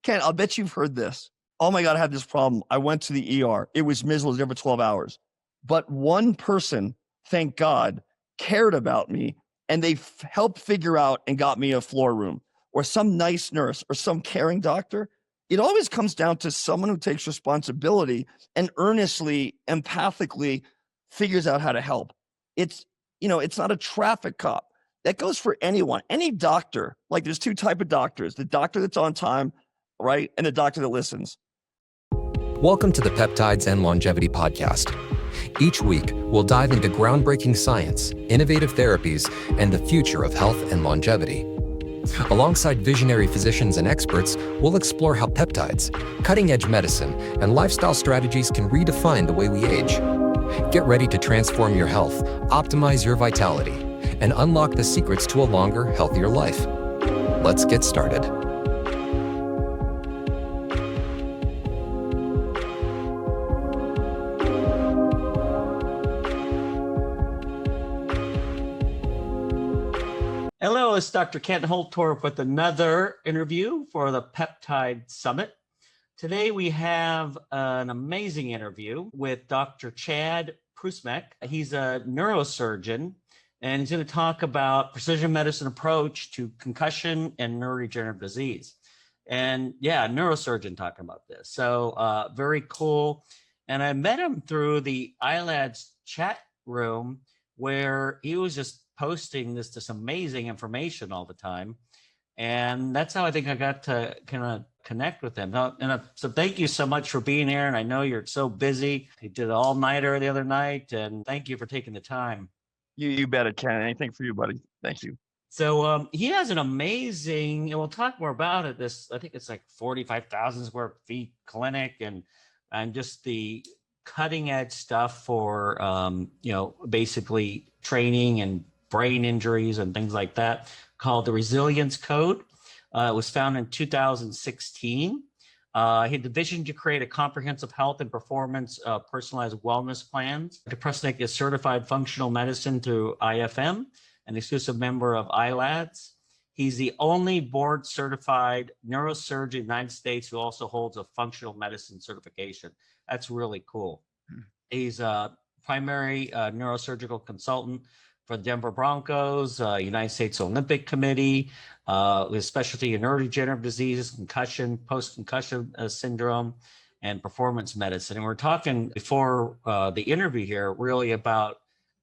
Ken, I'll bet you've heard this. Oh my God, I had this problem. I went to the ER. It was miserable there for 12 hours. But one person, thank God, cared about me, and they helped figure out and got me a floor room, or some nice nurse or some caring doctor. It always comes down to someone who takes responsibility and earnestly, empathically figures out how to help. It's not a traffic cop. That goes for anyone, any doctor. Like there's two types of doctors, the doctor that's on time, right? And the doctor that listens. Welcome to the Peptides and Longevity podcast. Each week, we'll dive into groundbreaking science, innovative therapies, and the future of health and longevity. Alongside visionary physicians and experts, we'll explore how peptides, cutting-edge medicine, and lifestyle strategies can redefine the way we age. Get ready to transform your health, optimize your vitality, and unlock the secrets to a longer, healthier life. Let's get started. Hello, it's Dr. Kent Holtorf with another interview for the Peptide Summit. Today we have an amazing interview with Dr. Chad Prusmack. He's a neurosurgeon, and he's going to talk about precision medicine approach to concussion and neurodegenerative disease. And yeah, neurosurgeon talking about this. So very cool. And I met him through the iLads chat room where he was just posting this amazing information all the time. And that's how I think I got to kind of connect with him. So thank you so much for being here. And I know you're so busy. You did an all-nighter the other night, and thank you for taking the time. You bet it, Ken. Anything for you, buddy. Thank you. So he has an amazing, and we'll talk more about it, I think it's like 45,000 square feet clinic and just the cutting edge stuff for, basically training and brain injuries and things like that, called the Resilience Code. It was founded in 2016. He had the vision to create a comprehensive health and performance personalized wellness plans. Prusmack is certified functional medicine through IFM, an exclusive member of iLads. He's the only board certified neurosurgeon in the United States who also holds a functional medicine certification. That's really cool. He's a primary neurosurgical consultant for the Denver Broncos, United States Olympic Committee, with specialty in neurodegenerative diseases, concussion, post-concussion syndrome, and performance medicine. And we're talking before the interview here really about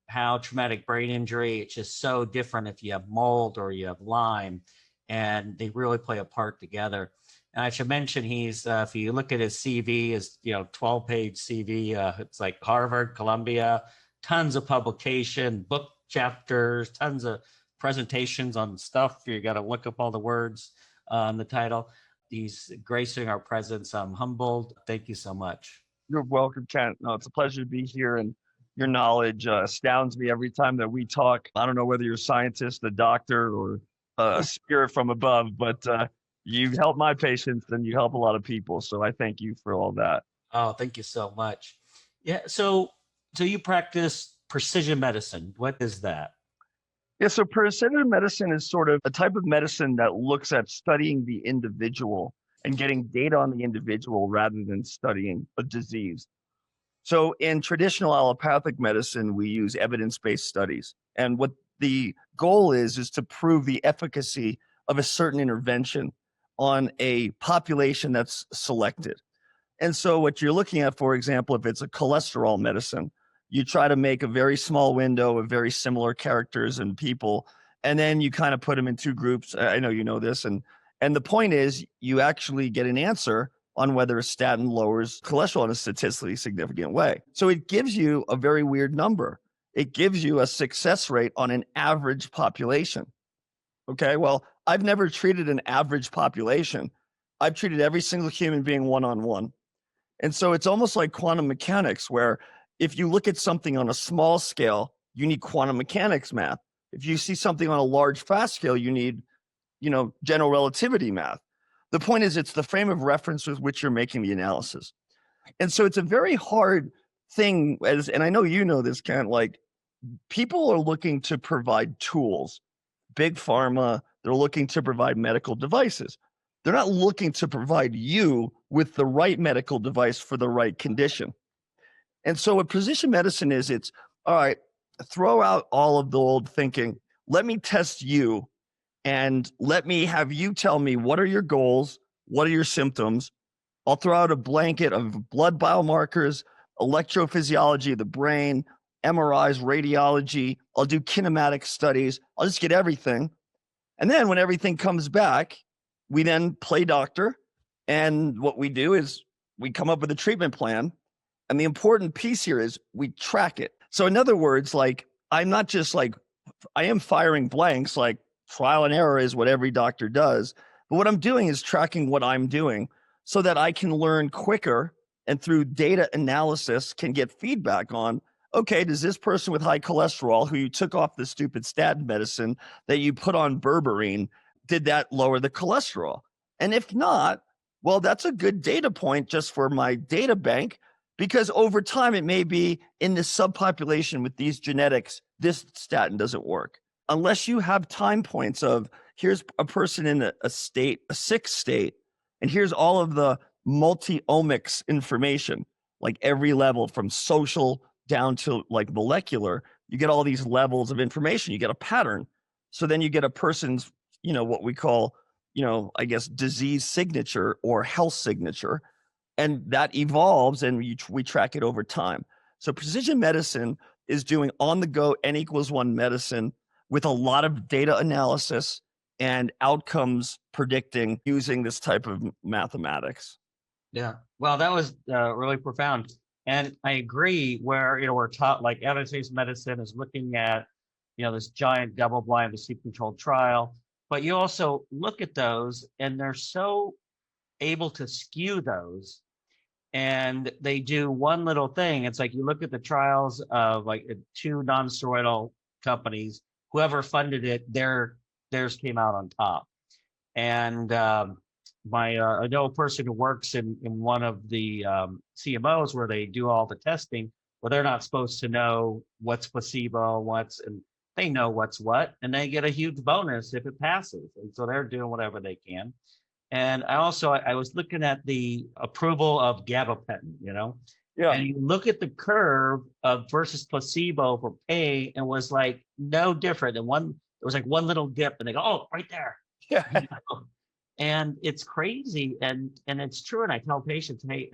how traumatic brain injury, it's just so different if you have mold or you have Lyme, and they really play a part together. And I should mention he's, if you look at his CV, his 12-page CV, it's like Harvard, Columbia, tons of publication, book chapters, tons of presentations on stuff. You got to look up all the words on the title. He's gracing our presence. I'm humbled. Thank you so much. You're welcome, Kent. No, it's a pleasure to be here, and your knowledge astounds me every time that we talk. I don't know whether you're a scientist, a doctor, or a spirit from above, but you've helped my patients and you help a lot of people. So I thank you for all that. Oh, thank you so much. Yeah. So you practice precision medicine. What is that? Yeah, so precision medicine is sort of a type of medicine that looks at studying the individual and getting data on the individual rather than studying a disease. So in traditional allopathic medicine, we use evidence-based studies. And what the goal is to prove the efficacy of a certain intervention on a population that's selected. And so what you're looking at, for example, if it's a cholesterol medicine, you try to make a very small window of very similar characters and people, and then you kind of put them in two groups. I know you know this. And the point is you actually get an answer on whether a statin lowers cholesterol in a statistically significant way. So it gives you a very weird number. It gives you a success rate on an average population. Okay, well, I've never treated an average population. I've treated every single human being one-on-one. And so it's almost like quantum mechanics, where if you look at something on a small scale, you need quantum mechanics math. If you see something on a large, fast scale, you need, general relativity math. The point is, it's the frame of reference with which you're making the analysis. And so it's a very hard thing, and I know you know this, Kent, like people are looking to provide tools. Big pharma, they're looking to provide medical devices. They're not looking to provide you with the right medical device for the right condition. And so what precision medicine is, it's all right, throw out all of the old thinking. Let me test you and let me have you tell me what are your goals, what are your symptoms. I'll throw out a blanket of blood biomarkers, electrophysiology of the brain, MRIs, radiology. I'll do kinematic studies. I'll just get everything. And then when everything comes back, we then play doctor. And what we do is we come up with a treatment plan. And the important piece here is we track it. So in other words, like, I'm not just like, I am firing blanks, like trial and error is what every doctor does. But what I'm doing is tracking what I'm doing so that I can learn quicker and through data analysis can get feedback on, okay, does this person with high cholesterol who you took off the stupid statin medicine that you put on berberine, did that lower the cholesterol? And if not, well, that's a good data point just for my data bank, because over time it may be in this subpopulation with these genetics, this statin doesn't work. Unless you have time points of here's a person in a sick state, and here's all of the multi-omics information, like every level from social down to like molecular, you get all these levels of information, you get a pattern. So then you get a person's, what we call, I guess, disease signature or health signature. And that evolves and we track it over time. So precision medicine is doing on the go N=1 medicine with a lot of data analysis and outcomes predicting using this type of mathematics. Yeah. Well, that was really profound. And I agree where, we're taught like evidence-based medicine is looking at, this giant double-blind placebo-controlled trial, but you also look at those and they're so able to skew those, and they do one little thing. It's like you look at the trials of like 2 non-steroidal companies, whoever funded it, theirs came out on top. And I know a person who works in one of the CMOs where they do all the testing, where they're not supposed to know what's placebo, and they know what's what, and they get a huge bonus if it passes. And so they're doing whatever they can. And I was looking at the approval of gabapentin, Yeah. and you look at the curve of versus placebo for pain, and was like no different than one. There was like one little dip, and they go, oh, right there. Yeah. And it's crazy, and it's true. And I tell patients, hey,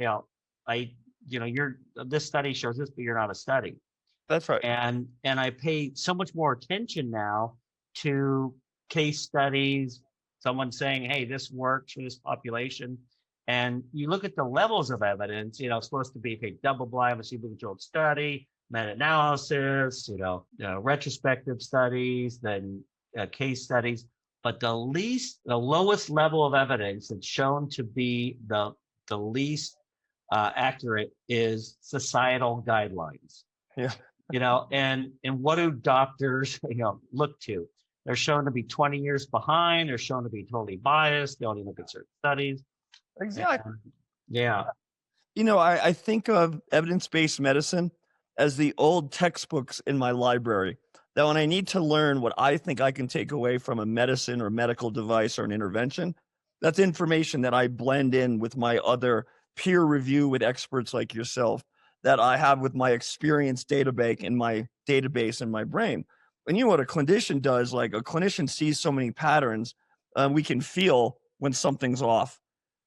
this study shows this, but you're not a study. That's right. And I pay so much more attention now to case studies, someone saying, hey, this works for this population. And you look at the levels of evidence, it's supposed to be a double-blind, placebo-controlled study, meta-analysis, retrospective studies, then case studies. But the lowest level of evidence that's shown to be the least accurate is societal guidelines. Yeah. And what do doctors, look to? They're shown to be 20 years behind. They're shown to be totally biased. They only look at certain studies. Exactly. Yeah. I think of evidence-based medicine as the old textbooks in my library, that when I need to learn what I think I can take away from a medicine or medical device or an intervention, that's information that I blend in with my other peer review with experts like yourself, that I have with my experience data bank in my database in my brain. And what a clinician does, like a clinician sees so many patterns, we can feel when something's off.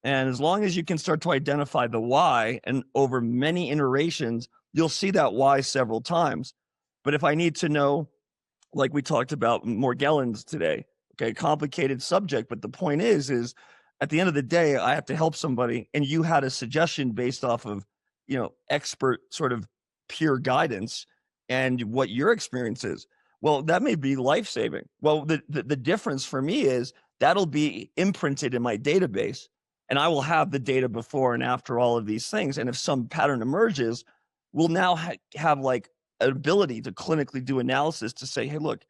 And as long as you can start to identify the why, and over many iterations, you'll see that why several times. But if I need to know, like we talked about Morgellons today, okay, complicated subject, but the point is at the end of the day, I have to help somebody, and you had a suggestion based off of, expert sort of peer guidance and what your experience is. Well, that may be life-saving. Well, the difference for me is that'll be imprinted in my database, and I will have the data before and after all of these things. And if some pattern emerges, we'll now have like an ability to clinically do analysis to say, hey, look,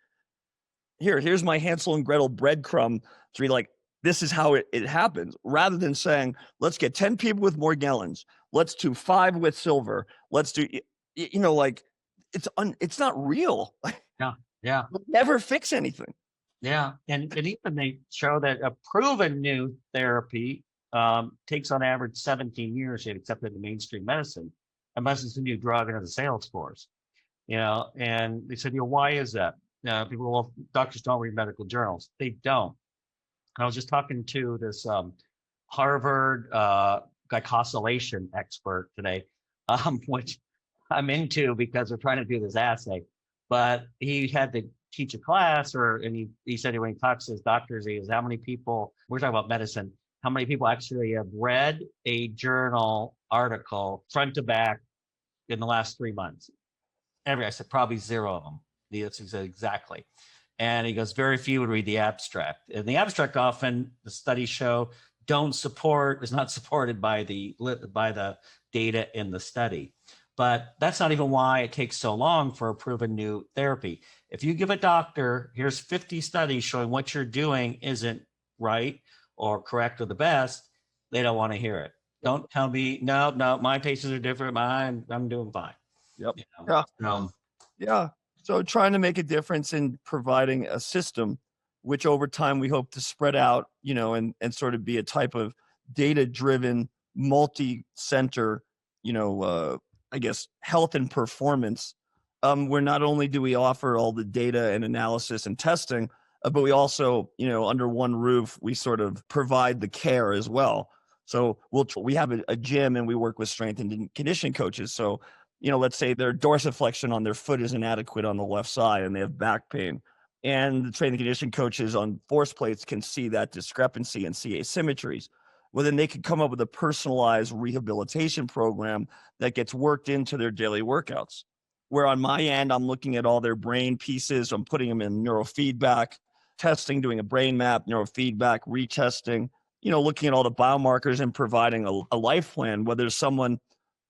here's my Hansel and Gretel breadcrumb to be like, this is how it happens, rather than saying, let's get 10 people with Morgellons, let's do 5 with silver, let's do, like, it's not real. Yeah. We'll never fix anything. Yeah. And even they show that a proven new therapy takes on average 17 years to get accepted in mainstream medicine, unless it's a new drug and has a sales force. And they said, why is that? People, well, doctors don't read medical journals. They don't. I was just talking to this Harvard glycosylation expert today, which I'm into because we're trying to do this assay. But he had to teach a class, and he said when he talks to his doctors, he goes, how many people, we're talking about medicine, how many people actually have read a journal article front to back in the last 3 months? I said, probably 0 of them. He said, exactly. And he goes, very few would read the abstract. And the abstract often, the studies show, is not supported by the data in the study. But that's not even why it takes so long for a proven new therapy. If you give a doctor, here's 50 studies showing what you're doing isn't right or correct or the best, they don't want to hear it. Don't tell me, no, my patients are different. I'm doing fine. Yep. Yeah. So trying to make a difference in providing a system, which over time we hope to spread out, and sort of be a type of data-driven, multi-center, I guess, health and performance, where not only do we offer all the data and analysis and testing, but we also, under one roof, we sort of provide the care as well. So we have a gym and we work with strength and conditioning coaches. So, let's say their dorsiflexion on their foot is inadequate on the left side and they have back pain. And the training conditioning coaches on force plates can see that discrepancy and see asymmetries. Well, then they can come up with a personalized rehabilitation program that gets worked into their daily workouts. Where on my end, I'm looking at all their brain pieces. I'm putting them in neurofeedback, testing, doing a brain map, neurofeedback, retesting, looking at all the biomarkers and providing a life plan, whether someone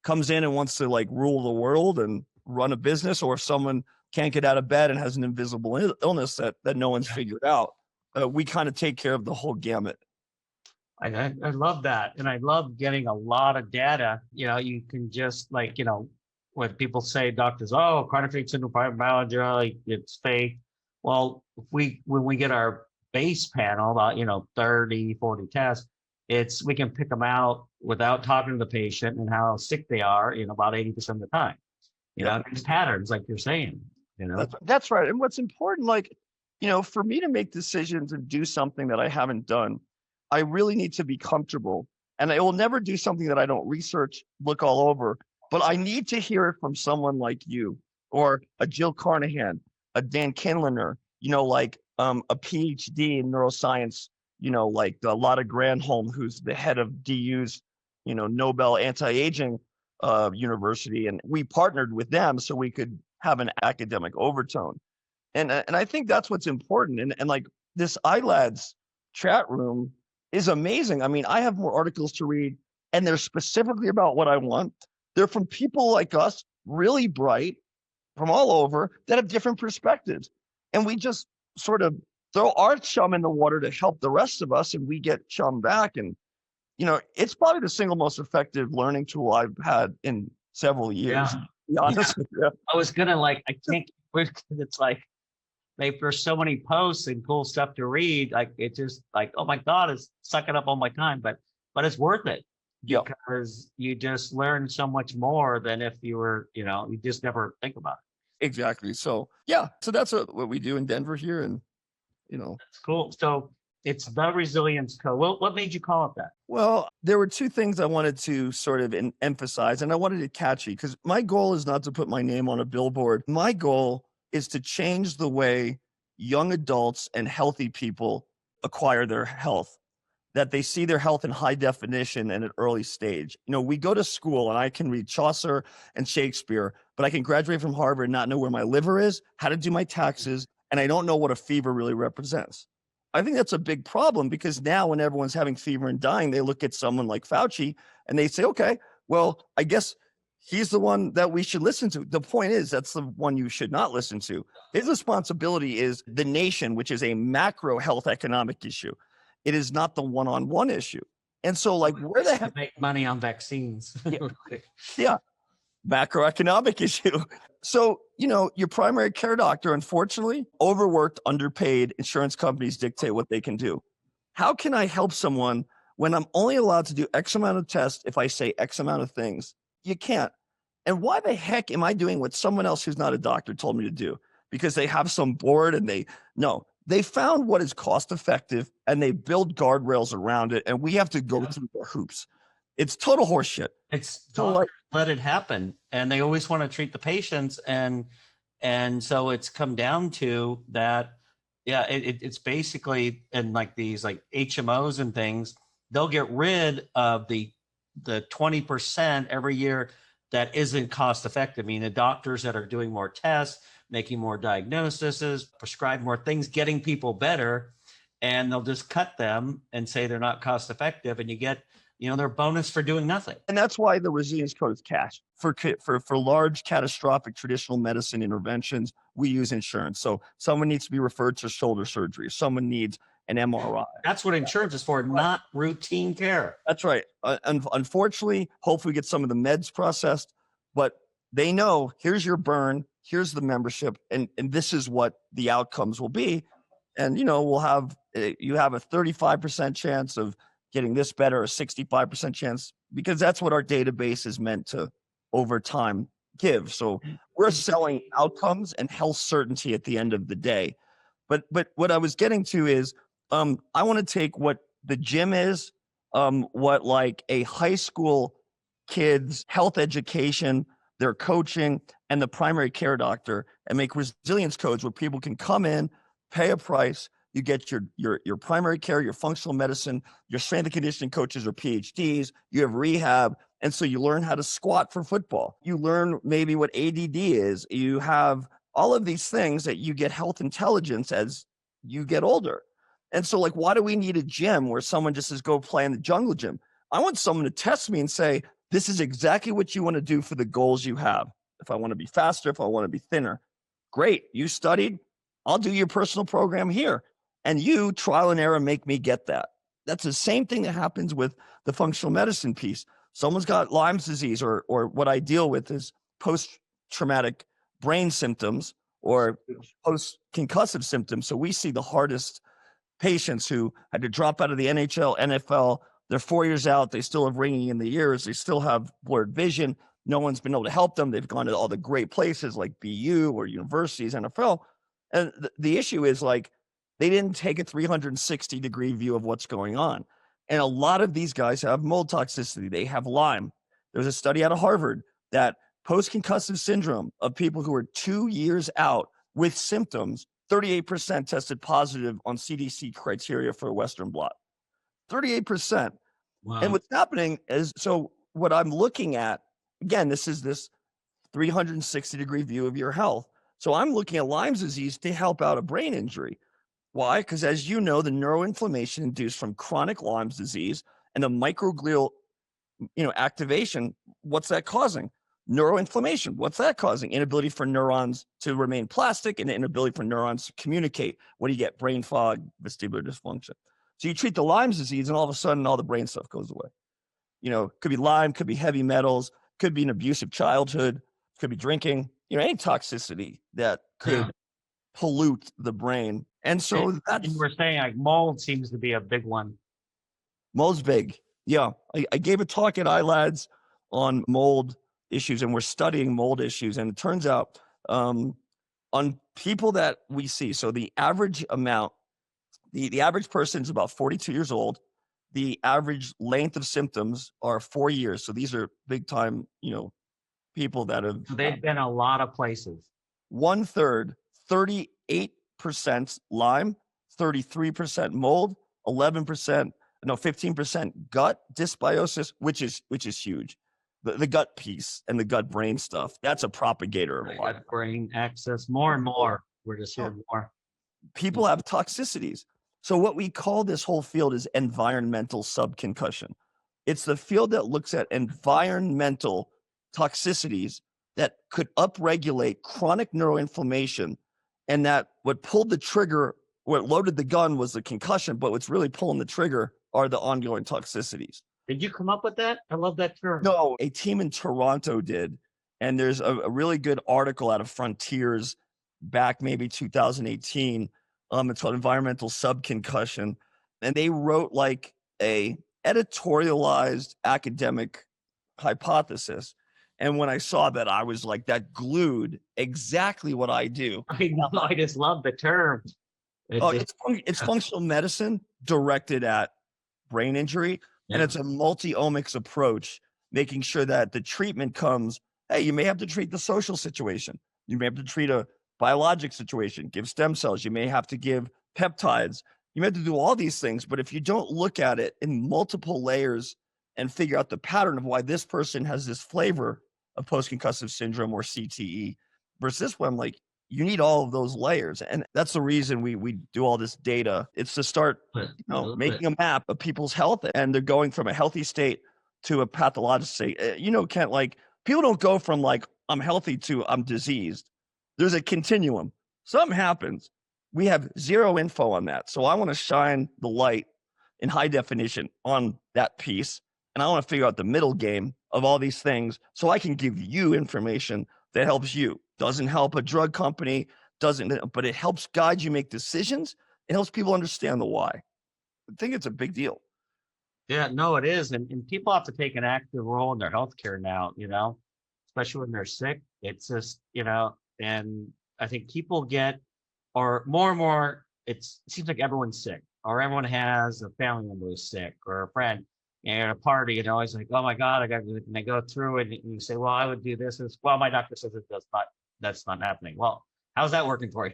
comes in and wants to rule the world and run a business, or if someone can't get out of bed and has an invisible illness that no one's figured out. We kind of take care of the whole gamut. I love that. And I love getting a lot of data. You can just when people say doctors, chronic fatigue syndrome, fibromyalgia, it's fake. Well, when we get our base panel, about 30, 40 tests, we can pick them out without talking to the patient and how sick they are about 80% of the time. There's patterns like you're saying. That's right. And what's important, for me to make decisions and do something that I haven't done, I really need to be comfortable. And I will never do something that I don't research, look all over. But I need to hear it from someone like you, or a Jill Carnahan, a Dan Kindler, a PhD in neuroscience, like Lotta Granholm, who's the head of DU's, Nobel anti-aging university. And we partnered with them so we could have an academic overtone. And I think that's what's important. And this iLads chat room is amazing. I mean, I have more articles to read, and they're specifically about what I want. They're from people like us, really bright, from all over, that have different perspectives. And we just sort of throw our chum in the water to help the rest of us, and we get chum back. And, it's probably the single most effective learning tool I've had in several years. Yeah. To be honest with you. I was going to I can't, it's there's so many posts and cool stuff to read. It's just oh my God, it's sucking up all my time, but it's worth it. Yeah. Because you just learn so much more than if you were, you just never think about it. Exactly. So so that's what we do in Denver here. And, That's cool. So it's the Resilience Code. Well, what made you call it that? Well, there were two things I wanted to sort of emphasize, and I wanted it catchy, because my goal is not to put my name on a billboard. My goal is to change the way young adults and healthy people acquire their health, that they see their health in high definition and at early stage. We go to school and I can read Chaucer and Shakespeare, but I can graduate from Harvard and not know where my liver is, how to do my taxes, and I don't know what a fever really represents. I think that's a big problem, because now when everyone's having fever and dying, they look at someone like Fauci and they say, okay, well, I guess he's the one that we should listen to. The point is, that's the one you should not listen to. His responsibility is the nation, which is a macro health economic issue. It is not the one-on-one issue. And so where the heck make money on vaccines? Yeah. macroeconomic issue. So, your primary care doctor, unfortunately, overworked, underpaid, insurance companies dictate what they can do. How can I help someone when I'm only allowed to do X amount of tests if I say X amount of things? You can't. And why the heck am I doing what someone else who's not a doctor told me to do? Because they have some board and they found what is cost effective and they build guardrails around it. And we have to go through the hoops. It's total horseshit. It's So let it happen. And they always want to treat the patients. And so it's come down to that. Yeah, it's basically, and like these like HMOs and things, they'll get rid of the 20% every year that isn't cost effective. I mean, the doctors that are doing more tests, making more diagnoses, prescribe more things, getting people better, and they'll just cut them and say they're not cost effective, and you get their bonus for doing nothing. And that's why the resilience code is cash. For large catastrophic traditional medicine interventions, we use insurance. So someone needs to be referred to shoulder surgery. Someone needs an MRI. That's what insurance is for, not routine care. That's right. Unfortunately, hopefully we get some of the meds processed, but they know here's your burn, here's the membership, and this is what the outcomes will be. And, you have a 35% chance of getting this better, a 65% chance, because that's what our database is meant to over time give. So we're selling outcomes and health certainty at the end of the day. But what I was getting to is I want to take what the gym is, what like a high school kid's health education, their coaching, and the primary care doctor, and make resilience codes where people can come in, pay a price. You get your primary care, your functional medicine, your strength and conditioning coaches or PhDs. You have rehab. And so you learn how to squat for football. You learn maybe what ADD is. You have all of these things that you get health intelligence as you get older. And so like, why do we need a gym where someone just says, go play in the jungle gym? I want someone to test me and say, this is exactly what you want to do for the goals you have. If I want to be faster, if I want to be thinner, great. You studied, I'll do your personal program here. And you trial and error make me get that. That's the same thing that happens with the functional medicine piece. Someone's got Lyme's disease, or what I deal with is post-traumatic brain symptoms or post-concussive symptoms. So we see the hardest patients who had to drop out of the NHL, NFL. They're 4 years out. They still have ringing in the ears. They still have blurred vision. No one's been able to help them. They've gone to all the great places like BU or universities, NFL. And the issue is like, they didn't take a 360-degree view of what's going on. And a lot of these guys have mold toxicity. They have Lyme. There's a study out of Harvard that post-concussive syndrome of people who are 2 years out with symptoms, 38% tested positive on CDC criteria for a Western blot. 38%. Wow. And what's happening is, so what I'm looking at, again, this is this 360-degree view of your health. So I'm looking at Lyme's disease to help out a brain injury. Why? Because as you know, the neuroinflammation induced from chronic Lyme's disease and the microglial, activation, what's that causing? Neuroinflammation. What's that causing? Inability for neurons to remain plastic and inability for neurons to communicate. What do you get? Brain fog, vestibular dysfunction. So you treat the Lyme's disease and all of a sudden all the brain stuff goes away. Could be Lyme, could be heavy metals, could be an abusive childhood, could be drinking, any toxicity that could pollute the brain. And so that's, you were saying like mold seems to be a big one. Mold's big. Yeah. I gave a talk at iLads on mold issues, and we're studying mold issues. And it turns out on people that we see, so the average amount, the average person is about 42 years old. The average length of symptoms are 4 years. So these are big time, people that have. They've been a lot of places. 1/3, 38% Lyme, 33% mold, 15% gut dysbiosis, which is huge. The gut piece and the gut brain stuff, that's a propagator of Lyme. Gut brain access, more and more. We're just hearing more. People have toxicities. So what we call this whole field is environmental subconcussion. It's the field that looks at environmental toxicities that could upregulate chronic neuroinflammation, and that what pulled the trigger, what loaded the gun was the concussion, but what's really pulling the trigger are the ongoing toxicities. Did you come up with that? I love that term. No, a team in Toronto did, And there's a really good article out of Frontiers back maybe 2018. It's called Environmental Subconcussion. And they wrote like a editorialized academic hypothesis. And when I saw that, I was like, that glued exactly what I do. I know. I just love the term. It's functional medicine directed at brain injury. Yeah. And it's a multi-omics approach, making sure that the treatment comes, hey, you may have to treat the social situation. You may have to treat a biologic situation, give stem cells. You may have to give peptides. You may have to do all these things. But if you don't look at it in multiple layers and figure out the pattern of why this person has this flavor of post-concussive syndrome or CTE versus this one, like, you need all of those layers. And that's the reason we do all this data. It's to start, making a map of people's health, and they're going from a healthy state to a pathologic state. Kent, like, people don't go from like, I'm healthy to I'm diseased. There's a continuum. Something happens. We have zero info on that. So I want to shine the light in high definition on that piece. And I want to figure out the middle game of all these things so I can give you information that helps you. Doesn't help a drug company, but it helps guide you make decisions. It helps people understand the why. I think it's a big deal. Yeah, no, it is. And people have to take an active role in their healthcare now, especially when they're sick. It's just, and I think people or more and more, it seems like everyone's sick, or everyone has a family member who's sick, or a friend. And at a party, and they're always like, "Oh my God, and they go through it, and you say, well, I would do this. Well, my doctor says that's not happening. Well, how's that working for you?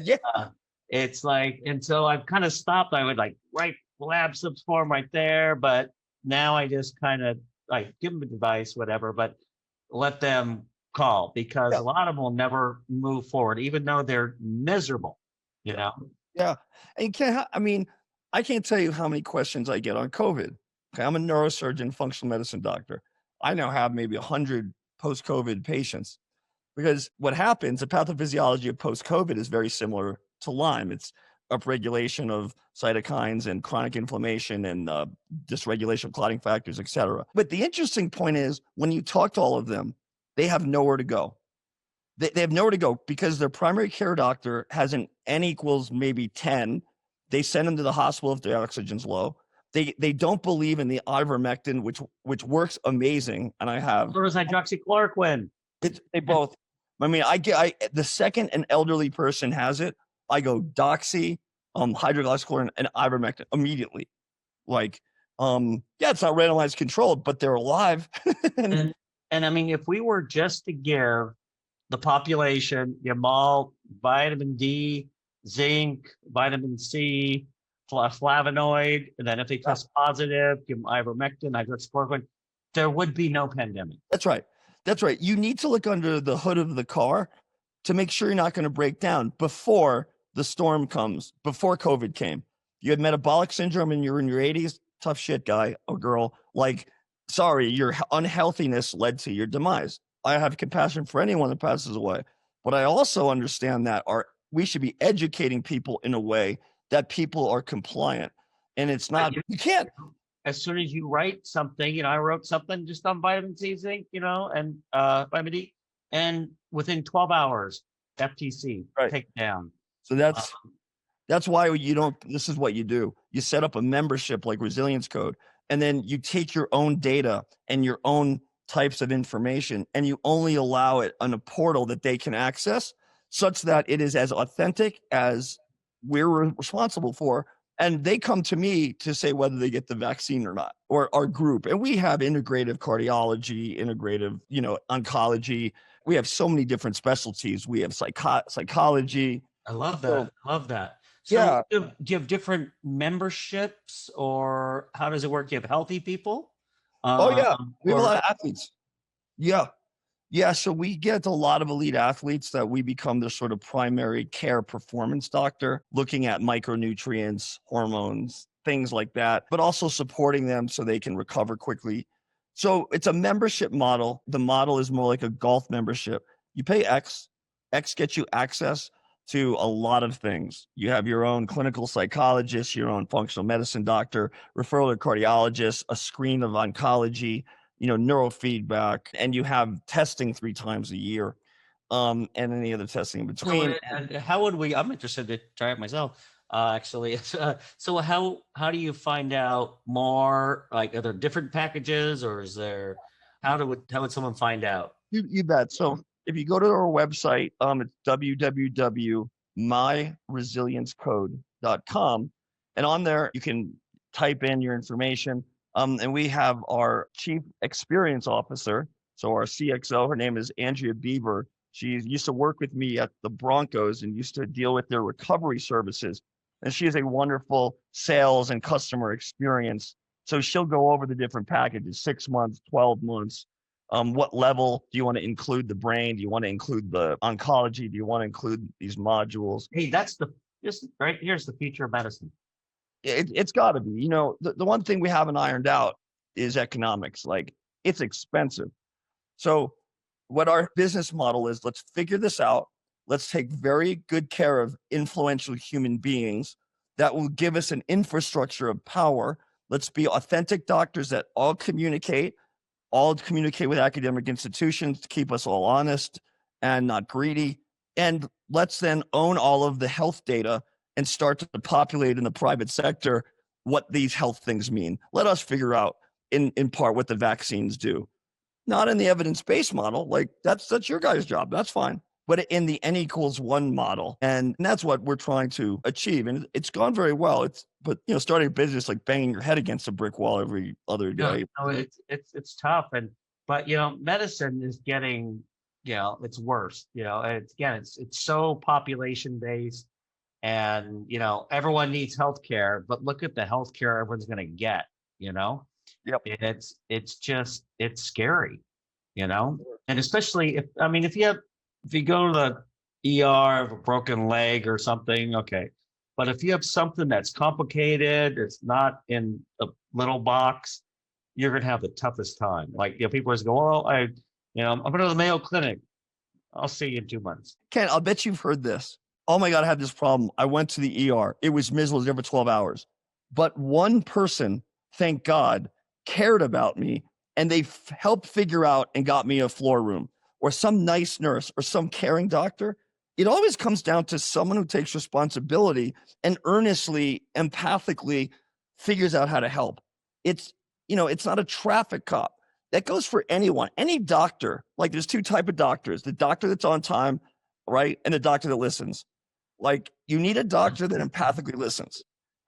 Yeah. It's like, and so I've kind of stopped. I would like write lab subs form right there, but now I just kind of like give them advice, whatever, but let them call, because a lot of them will never move forward, even though they're miserable, Yeah. And I can't tell you how many questions I get on COVID. Okay, I'm a neurosurgeon, functional medicine doctor. I now have maybe 100 post-COVID patients, because what happens, the pathophysiology of post-COVID is very similar to Lyme. It's upregulation of cytokines and chronic inflammation and dysregulation of clotting factors, et cetera. But the interesting point is, when you talk to all of them, they have nowhere to go. They have nowhere to go because their primary care doctor has an N equals maybe 10. They send them to the hospital if their oxygen's low. They don't believe in the ivermectin, which works amazing. And I have. Or is hydroxychloroquine? They both. I the second an elderly person has it, I go doxy, hydroxychloroquine, and ivermectin immediately. Like, it's not randomized controlled, but they're alive. and if we were just to give the population all vitamin D, zinc, vitamin C, flavonoid, and then if they test positive, give them ivermectin, hydroxychloroquine, there would be no pandemic. That's right. You need to look under the hood of the car to make sure you're not going to break down before the storm comes, before COVID came. You had metabolic syndrome and you're in your 80s, tough shit, guy or girl. Like, sorry, your unhealthiness led to your demise. I have compassion for anyone that passes away. But I also understand that we should be educating people in a way that people are compliant. And it's not, you can't. As soon as you write something, I wrote something just on vitamin C, zinc, and vitamin D, and within 12 hours, FTC, take down. So that's why this is what you do. You set up a membership like Resilience Code, and then you take your own data and your own types of information, and you only allow it on a portal that they can access, such that it is as authentic as we're responsible for. And they come to me to say whether they get the vaccine or not, or our group. And we have integrative cardiology, integrative, oncology. We have so many different specialties. We have psychology. I love that. So do you have different memberships, or how does it work? Do you have healthy people? We have a lot of athletes. Yeah. So we get a lot of elite athletes that we become their sort of primary care performance doctor, looking at micronutrients, hormones, things like that, but also supporting them so they can recover quickly. So it's a membership model. The model is more like a golf membership. You pay X gets you access to a lot of things. You have your own clinical psychologist, your own functional medicine doctor, referral to cardiologist, a screen of oncology, neurofeedback, and you have testing 3 times a year, and any other testing in between. How would we? I'm interested to try it myself. Actually, so how do you find out more? Like, are there different packages, or is there? How would someone find out? You bet. So if you go to our website, it's www.myresiliencecode.com, and on there you can type in your information. And we have our chief experience officer, so our CXO. Her name is Andrea Beaver. She used to work with me at the Broncos and used to deal with their recovery services. And she has a wonderful sales and customer experience. So she'll go over the different packages, 6 months, 12 months. What level do you want to include the brain? Do you want to include the oncology? Do you want to include these modules? Hey, here's the future of medicine. It's got to be. The one thing we haven't ironed out is economics. Like, it's expensive. So what our business model is, let's figure this out. Let's take very good care of influential human beings that will give us an infrastructure of power. Let's be authentic doctors that all communicate with academic institutions to keep us all honest and not greedy. And let's then own all of the health data and start to populate in the private sector what these health things mean. Let us figure out in part what the vaccines do. Not in the evidence-based model, like that's your guys' job. That's fine. But in the N=1 model, and that's what we're trying to achieve. And it's gone very well. But starting a business like banging your head against a brick wall every other day. No, it's tough, but medicine is getting it's worse. It's so population based, and everyone needs healthcare. But look at the healthcare everyone's going to get. Yep. It's scary, and especially if you go to the ER of a broken leg or something, okay. But if you have something that's complicated, it's not in a little box, you're going to have the toughest time. Like, people always go, well, I'm going to the Mayo Clinic. I'll see you in 2 months. Ken, I'll bet you've heard this. Oh my God, I had this problem. I went to the ER. It was miserable every 12 hours. But one person, thank God, cared about me, and they helped figure out and got me a floor room, or some nice nurse or some caring doctor. It always comes down to someone who takes responsibility and earnestly, empathically figures out how to help. It's not a traffic cop. That goes for anyone, any doctor. Like, there's 2 types of doctors: the doctor that's on time, right? And the doctor that listens. Like, you need a doctor that empathically listens.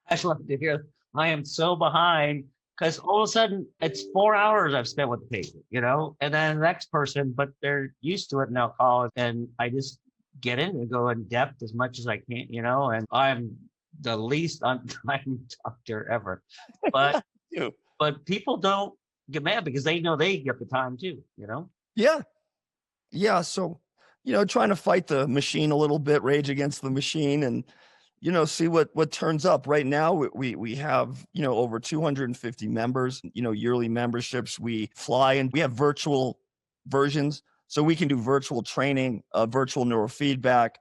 I love to hear. I am so behind, because all of a sudden it's 4 hours I've spent with the patient, and then the next person, but they're used to it now, call, and I just get in and go in depth as much as I can, and I'm the least on time doctor ever. But but people don't get mad because they know they get the time too, Yeah. So, trying to fight the machine a little bit, rage against the machine, and see what turns up. Right now, we have, over 250 members, yearly memberships. We fly, and we have virtual versions. So we can do virtual training, virtual neurofeedback,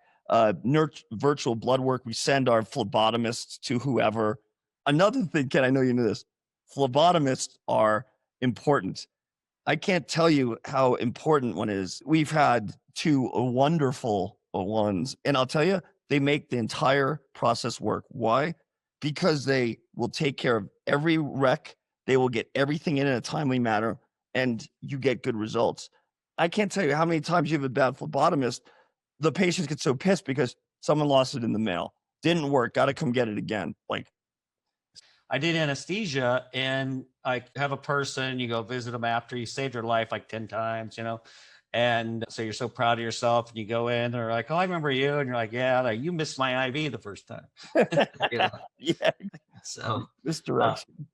virtual blood work. We send our phlebotomists to whoever. Another thing, Ken, I know you know this, phlebotomists are important. I can't tell you how important one is. We've had 2 wonderful ones, and I'll tell you, they make the entire process work. Why? Because they will take care of every rec. They will get everything in a timely manner, and you get good results. I can't tell you how many times you have a bad phlebotomist. The patients get so pissed because someone lost it in the mail. Didn't work. Got to come get it again. Like, I did anesthesia, and I have a person, you go visit them after you saved their life like 10 times, and so you're so proud of yourself, and you go in, they're like, oh, I remember you. And you're like, yeah, you missed my IV the first time. Yeah. So misdirection.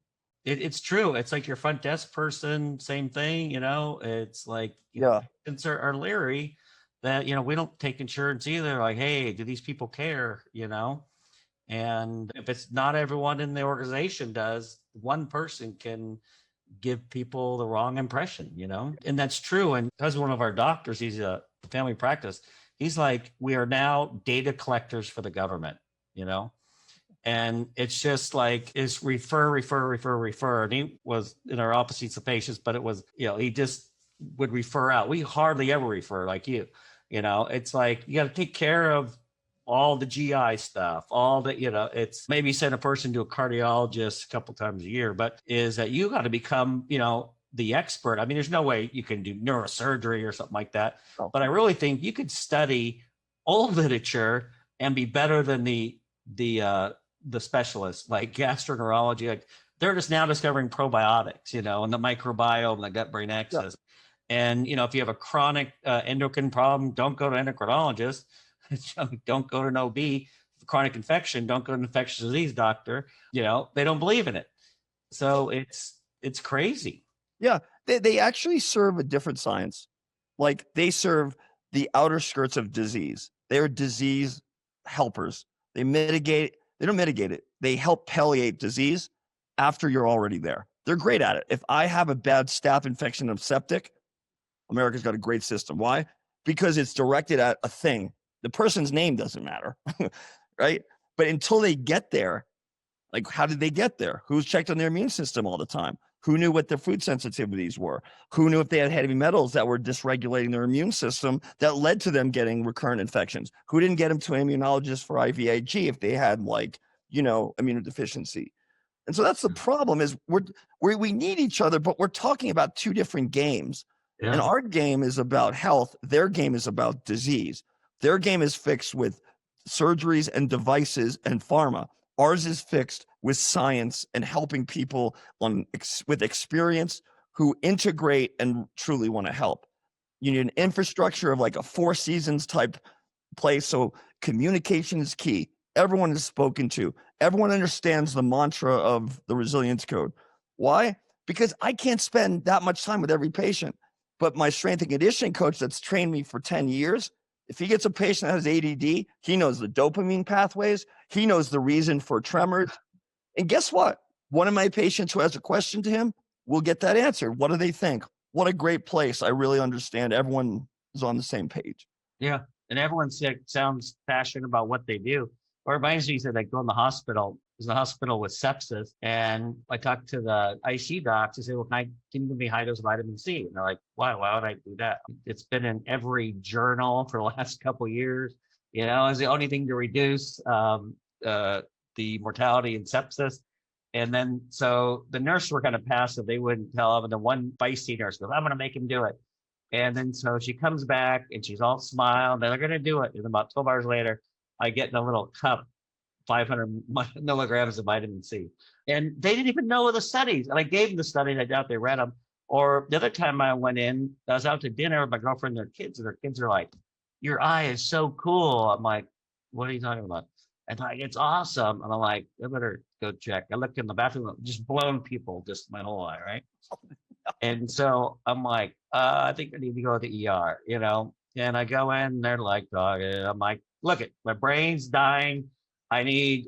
It's true. It's like your front desk person, same thing, it's like, patients are leery that, we don't take insurance either. Like, hey, do these people care, And if it's not everyone in the organization does, one person can give people the wrong impression, and that's true. And because one of our doctors, he's a family practice, he's like, we are now data collectors for the government, And it's just like, it's refer. And he was in our opposites of patients, but it was, he just would refer out. We hardly ever refer like you. It's like, you got to take care of all the GI stuff, all the, it's maybe send a person to a cardiologist a couple times a year, but is that you got to become, the expert. I mean, there's no way you can do neurosurgery or something like that. Oh. But I really think you could study old literature and be better than the specialists like gastroenterology. Like, they're just now discovering probiotics, and the microbiome, the gut-brain axis. Yeah. And, if you have a chronic endocrine problem, don't go to endocrinologist. Don't go to an OB. Chronic infection, don't go to an infectious disease doctor. They don't believe in it. So it's crazy. Yeah, they actually serve a different science. Like, they serve the outer skirts of disease. They're disease helpers. They don't mitigate it. They help palliate disease after you're already there. They're great at it. If I have a bad staph infection, I'm septic, America's got a great system. Why? Because it's directed at a thing. The person's name doesn't matter, right? But until they get there, like, how did they get there? Who's checked on their immune system all the time? Who knew what their food sensitivities were? Who knew if they had heavy metals that were dysregulating their immune system that led to them getting recurrent infections? Who didn't get them to an immunologist for IVIG if they had, like, immunodeficiency? And so that's the problem, is we need each other, but we're talking about two different games. Yeah. And our game is about health. Their game is about disease. Their game is fixed with surgeries and devices and pharma. Ours is fixed with science and helping people with experience who integrate and truly want to help. You need an infrastructure of like a Four Seasons type place. So communication is key. Everyone is spoken to. Everyone understands the mantra of the resilience code. Why? Because I can't spend that much time with every patient. But my strength and conditioning coach that's trained me for 10 years, if he gets a patient that has ADD, he knows the dopamine pathways. He knows the reason for tremors. And guess what? One of my patients who has a question to him will get that answer. What do they think? What a great place. I really understand. Everyone is on the same page. Yeah. And everyone sounds passionate about what they do. Or it reminds me that I go in the hospital. I was in the hospital with sepsis, and I talked to the IC docs. I say, well, can you give me high dose vitamin C? And they're like, why would I do that? It's been in every journal for the last couple of years. It's the only thing to reduce the mortality in sepsis. And then, so the nurses were kind of passive. They wouldn't tell them. And the one feisty nurse goes, I'm going to make him do it. And then, so she comes back and she's all smile. And they're going to do it. And about 12 hours later, I get in a little cup 500 milligrams of vitamin C. And they didn't even know the studies. And I gave them the studies. I doubt they read them. Or the other time I went in, I was out to dinner with my girlfriend and their kids. And their kids are like, your eye is so cool. I'm like, what are you talking about? And like, it's awesome. And I'm like, I better go check. I looked in the bathroom, just blown people, just my whole eye, right? And so I'm like, I think I need to go to the ER, And I go in and they're like, I'm like, look it, my brain's dying. I need,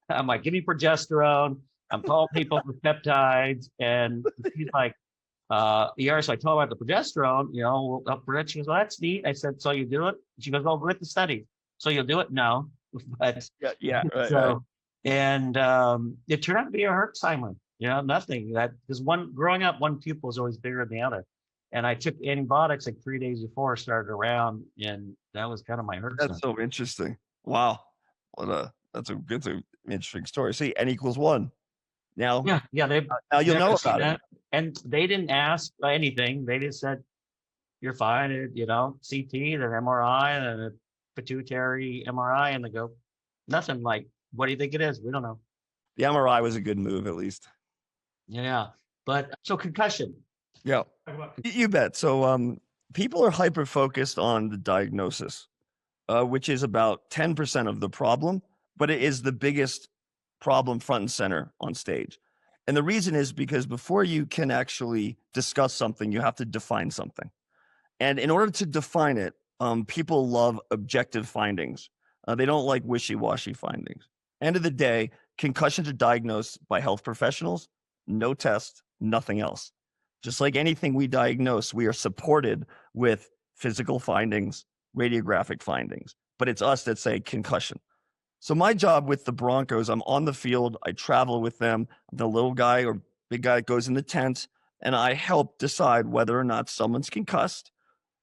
I'm like, give me progesterone. I'm calling people with peptides. And he's like, ER. So I told her about the progesterone, she goes, well, that's neat. I said, so you do it? She goes, well, with the study. So you'll do it? No. But yeah. Right, so, right. And it turned out to be a Herxheimer, nothing. Because growing up, one pupil is always bigger than the other. And I took antibiotics like 3 days before I started around, and that was kind of my Herxheimer. That's so interesting. Wow. That's an interesting story. See, N equals 1. Now, yeah. Now you'll know about it. And they didn't ask anything. They just said, "You're fine." CT, then MRI, then a pituitary MRI, and they go, nothing. Like, what do you think it is? We don't know. The MRI was a good move, at least. Yeah, but so concussion. Yeah, you bet. So, people are hyper focused on the diagnosis, which is about 10% of the problem, but it is the biggest problem front and center on stage. And the reason is because before you can actually discuss something, you have to define something. And in order to define it, people love objective findings. They don't like wishy-washy findings. End of the day, concussions are diagnosed by health professionals, no test, nothing else. Just like anything we diagnose, we are supported with physical findings, radiographic findings, but it's us that say concussion. So my job with the Broncos, I'm on the field, I travel with them, the little guy or big guy goes in the tent, and I help decide whether or not someone's concussed.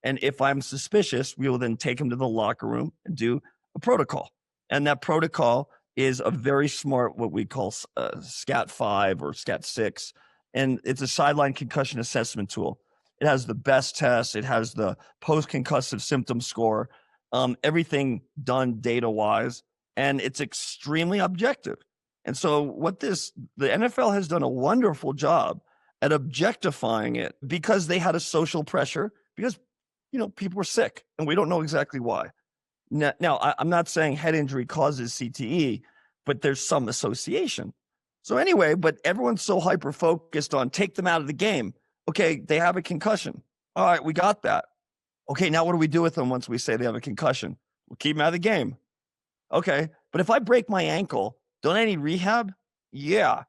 And if I'm suspicious, we will then take him to the locker room and do a protocol. And that protocol is a very smart, what we call SCAT 5 or SCAT 6. And it's a sideline concussion assessment tool. It has the best test. It has the post-concussive symptom score, everything done data-wise. And it's extremely objective. And so the NFL has done a wonderful job at objectifying it because they had a social pressure, because people were sick and we don't know exactly why. Now, I'm not saying head injury causes CTE, but there's some association. So anyway, but everyone's so hyper-focused on take them out of the game. Okay, they have a concussion. All right, we got that. Okay, now what do we do with them once we say they have a concussion? We'll keep them out of the game. Okay, but if I break my ankle, don't I need rehab? Yeah.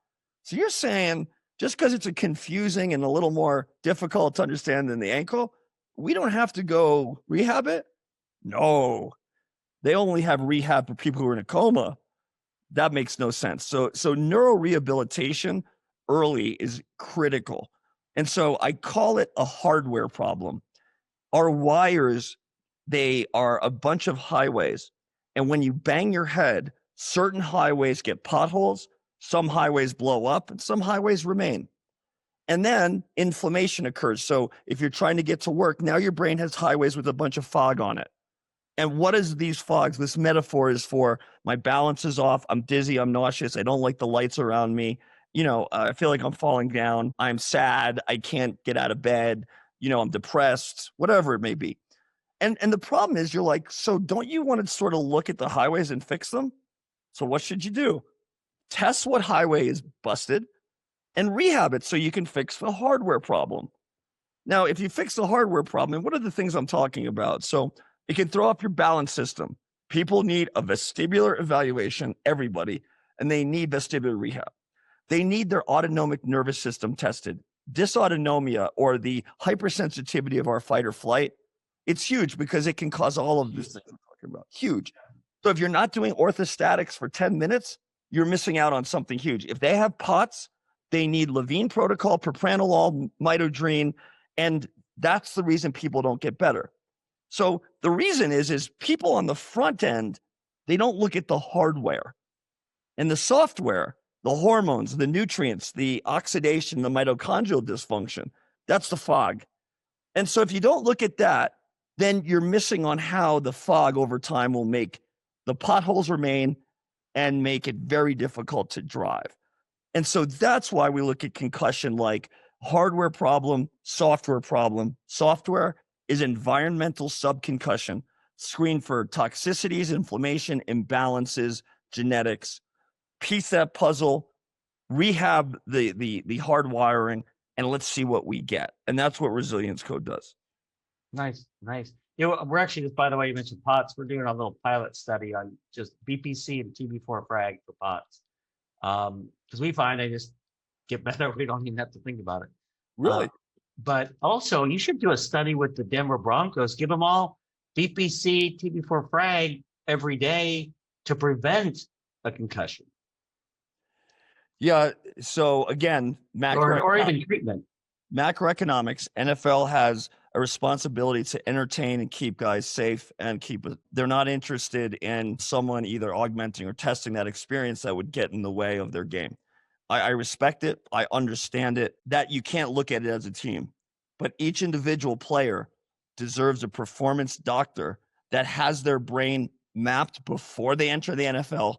So you're saying just because it's a confusing and a little more difficult to understand than the ankle, we don't have to go rehab it? No. They only have rehab for people who are in a coma. That makes no sense. So neurorehabilitation early is critical. And so I call it a hardware problem. Our wires, they are a bunch of highways. And when you bang your head, certain highways get potholes, some highways blow up, and some highways remain. And then inflammation occurs. So if you're trying to get to work, now your brain has highways with a bunch of fog on it. And what is these fogs? This metaphor is for my balance is off. I'm dizzy. I'm nauseous. I don't like the lights around me. I feel like I'm falling down. I'm sad. I can't get out of bed. I'm depressed, whatever it may be. And the problem is you're like, so don't you want to sort of look at the highways and fix them? So what should you do? Test what highway is busted and rehab it so you can fix the hardware problem. Now, if you fix the hardware problem, what are the things I'm talking about? So it can throw off your balance system. People need a vestibular evaluation, everybody, and they need vestibular rehab. They need their autonomic nervous system tested. Dysautonomia, or the hypersensitivity of our fight or flight, it's huge because it can cause all of this thing I'm talking about. Huge. So if you're not doing orthostatics for 10 minutes, you're missing out on something huge. If they have POTS, they need Levine protocol, propranolol, mitodrine, and that's the reason people don't get better. So the reason is people on the front end, they don't look at the hardware and the software, the hormones, the nutrients, the oxidation, the mitochondrial dysfunction. That's the fog. And so if you don't look at that, then you're missing on how the fog over time will make the potholes remain and make it very difficult to drive. And so that's why we look at concussion like hardware problem, software problem. Software is environmental subconcussion, screen for toxicities, inflammation, imbalances, genetics, piece that puzzle, rehab the hardwiring, and let's see what we get. And that's what Resilience Code does. Nice. We're actually, just by the way, you mentioned POTS. We're doing a little pilot study on just BPC and TB4 frag for POTS. Because we find they just get better. We don't even have to think about it. Really? But also, you should do a study with the Denver Broncos. Give them all BPC, TB4 frag every day to prevent a concussion. Yeah. So again, or even treatment. Macroeconomics, NFL has a responsibility to entertain and keep guys safe and they're not interested in someone either augmenting or testing that experience that would get in the way of their game. I respect it. I understand it, that you can't look at it as a team, but each individual player deserves a performance doctor that has their brain mapped before they enter the NFL,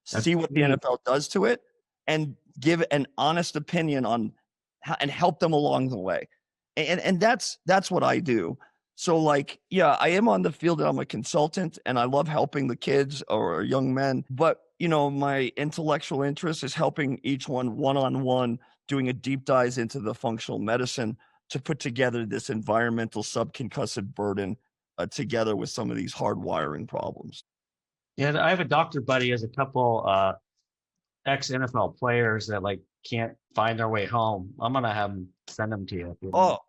see what the NFL does to it, and give an honest opinion on how, and help them along the way. And that's what I do. So like, yeah, I am on the field and I'm a consultant and I love helping the kids or young men, but my intellectual interest is helping each one-on-one, doing a deep dive into the functional medicine to put together this environmental subconcussive burden together with some of these hardwiring problems. Yeah, I have a doctor buddy as a couple ex-NFL players that can't find their way home. I'm going to have them send them to you. Oh,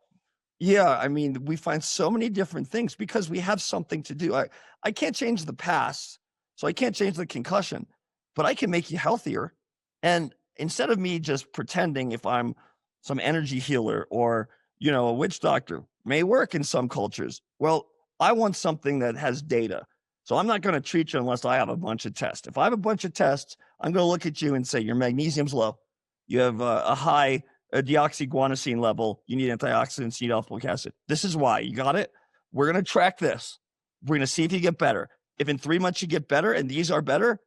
yeah. I mean, we find so many different things because we have something to do. I can't change the past. So I can't change the concussion, but I can make you healthier. And instead of me just pretending if I'm some energy healer or, a witch doctor, may work in some cultures. Well, I want something that has data. So I'm not going to treat you unless I have a bunch of tests. If I have a bunch of tests, I'm going to look at you and say, your magnesium's low. You have a high deoxyguanosine level. You need antioxidants, you need alpha acid. This is why. You got it? We're going to track this. We're going to see if you get better. If in 3 months you get better and these are better,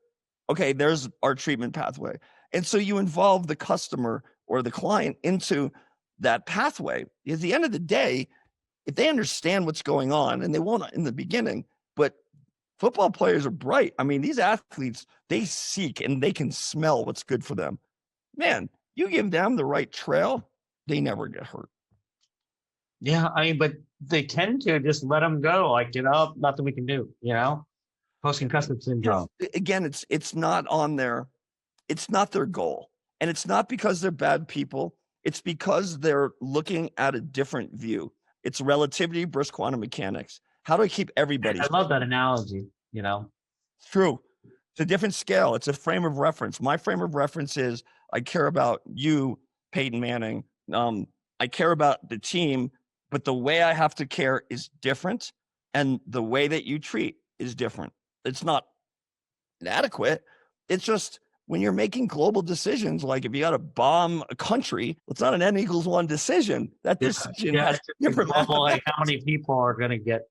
okay, there's our treatment pathway. And so you involve the customer or the client into that pathway. At the end of the day, if they understand what's going on, and they won't in the beginning, but football players are bright. I mean, these athletes, they seek and they can smell what's good for them. Man, you give them the right trail, they never get hurt. Yeah, I mean, but they tend to just let them go. Like, nothing we can do, post-concussion syndrome. Again, it's not on it's not their goal. And it's not because they're bad people. It's because they're looking at a different view. It's relativity versus quantum mechanics. How do I keep everybody? I love that analogy, It's true. It's a different scale. It's a frame of reference. My frame of reference is I care about you, Peyton Manning. I care about the team, but the way I have to care is different. And the way that you treat is different. It's not inadequate. It's just when you're making global decisions, like if you got to bomb a country, it's not an N=1 decision. That decision has different global, like how many people are going to get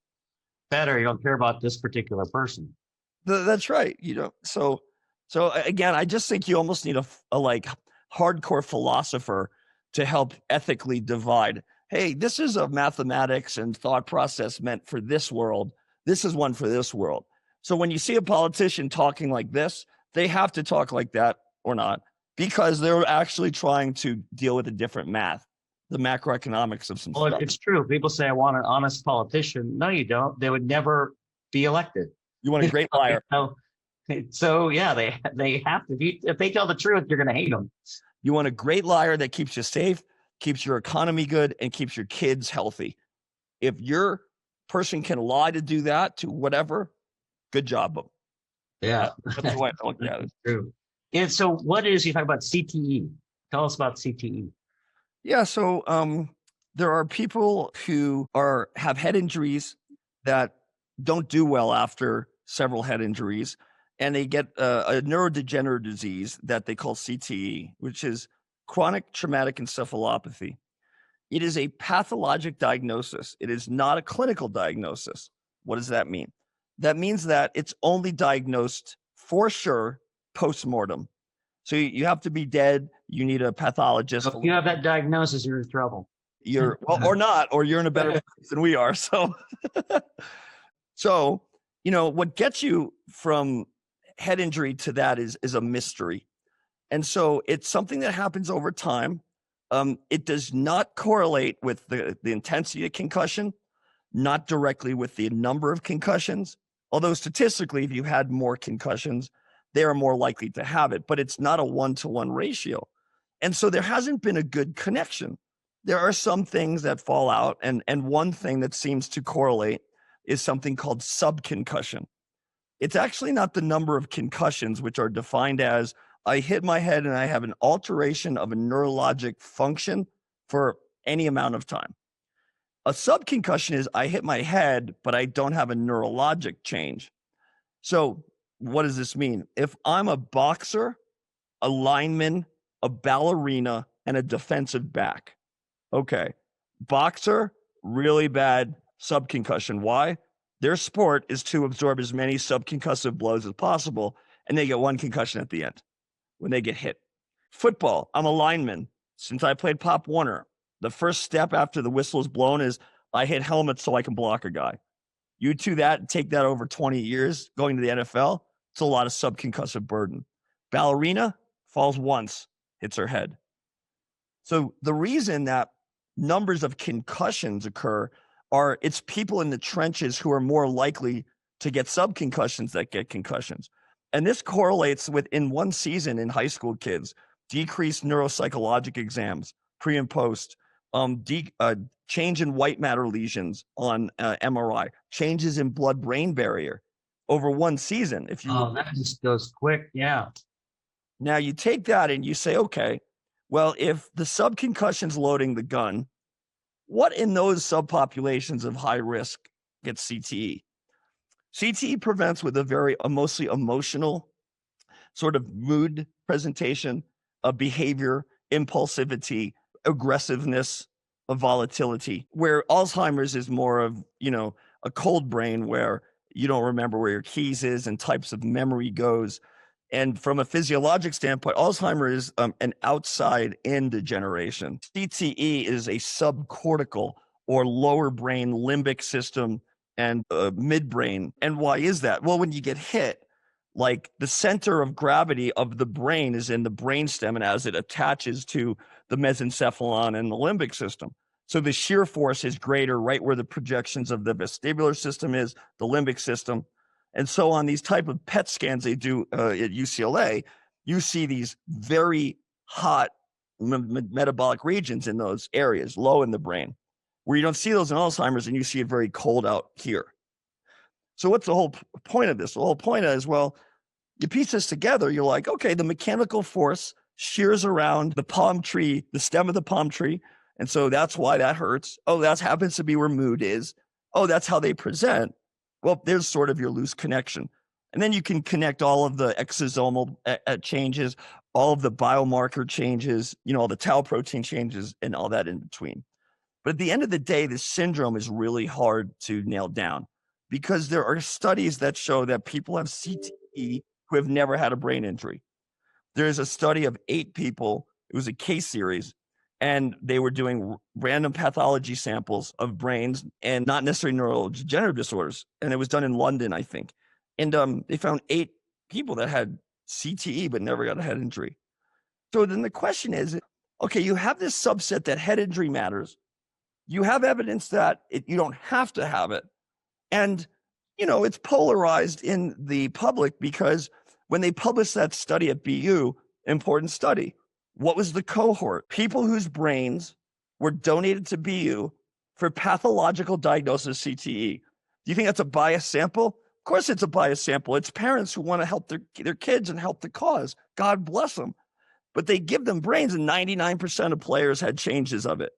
better. You don't care about this particular person. That's right. So again, I just think you almost need a like hardcore philosopher to help ethically divide. Hey, this is a mathematics and thought process meant for this world. This is one for this world. So when you see a politician talking like this, they have to talk like that or not, because they're actually trying to deal with a different math, the macroeconomics of some stuff. It's true. People say, I want an honest politician. No, you don't. They would never be elected. You want a great liar. So yeah, they have to be. If they tell the truth, you're going to hate them. You want a great liar that keeps you safe, keeps your economy good, and keeps your kids healthy. If your person can lie to do that, to whatever, good job. Yeah. That's the way I look at it. True. And so you talk about CTE. Tell us about CTE. Yeah. So there are people who have head injuries that don't do well after several head injuries, and they get a neurodegenerative disease that they call CTE, which is chronic traumatic encephalopathy. It is a pathologic diagnosis. It is not a clinical diagnosis. What does that mean? That means that it's only diagnosed for sure post-mortem. So you have to be dead. You need a pathologist. If you have that diagnosis, you're in trouble. Or not, or you're in a better place than we are. So, what gets you from head injury to that is a mystery. And so it's something that happens over time. It does not correlate with the intensity of concussion, not directly with the number of concussions. Although statistically, if you had more concussions, they are more likely to have it, but it's not a 1-to-1 ratio. And so there hasn't been a good connection. There are some things that fall out, and one thing that seems to correlate is something called subconcussion. It's actually not the number of concussions, which are defined as I hit my head and I have an alteration of a neurologic function for any amount of time. A subconcussion is I hit my head, but I don't have a neurologic change. So what does this mean? If I'm a boxer, a lineman, a ballerina, and a defensive back, okay, boxer, really bad subconcussion. Why? Their sport is to absorb as many subconcussive blows as possible, and they get one concussion at the end when they get hit. Football, I'm a lineman. Since I played Pop Warner, the first step after the whistle is blown is I hit helmets so I can block a guy. You do that and take that over 20 years going to the NFL, it's a lot of subconcussive burden. Ballerina falls once, hits her head. So the reason that numbers of concussions occur are it's people in the trenches who are more likely to get subconcussions that get concussions. And this correlates with, in one season in high school kids, decreased neuropsychologic exams, pre and post, change in white matter lesions on MRI, changes in blood-brain barrier. over one season. If you Oh, that just goes quick. Yeah. Now you take that and you say, okay, well, if the subconcussion's loading the gun, what in those subpopulations of high risk gets CTE? CTE prevents with a very mostly emotional sort of mood presentation, of behavior, impulsivity, aggressiveness, of volatility, where Alzheimer's is more of, a cold brain where you don't remember where your keys is and types of memory goes. And from a physiologic standpoint, Alzheimer's is an outside-in degeneration. CTE is a subcortical or lower brain limbic system and midbrain. And why is that? Well, when you get hit, like the center of gravity of the brain is in the brainstem, and as it attaches to the mesencephalon and the limbic system. So the shear force is greater right where the projections of the vestibular system is, the limbic system. And so on these type of PET scans they do at UCLA, you see these very hot metabolic regions in those areas, low in the brain, where you don't see those in Alzheimer's, and you see it very cold out here. So what's the whole point of this? The whole point is, well, you piece this together, you're like, okay, the mechanical force shears around the palm tree, the stem of the palm tree. And so that's why that hurts. Oh, that happens to be where mood is. Oh, that's how they present. Well, there's sort of your loose connection. And then you can connect all of the exosomal changes, all of the biomarker changes, all the tau protein changes and all that in between. But at the end of the day, this syndrome is really hard to nail down because there are studies that show that people have CTE who have never had a brain injury. There's a study of 8 people. It was a case series, and they were doing random pathology samples of brains and not necessarily neurodegenerative disorders. And it was done in London, I think. And they found 8 people that had CTE but never got a head injury. So then the question is, okay, you have this subset that head injury matters. You have evidence that you don't have to have it. And, it's polarized in the public because when they published that study at BU, important study, what was the cohort? People whose brains were donated to BU for pathological diagnosis of CTE. Do you think that's a biased sample? Of course it's a biased sample. It's parents who want to help their kids and help the cause. God bless them. But they give them brains, and 99% of players had changes of it.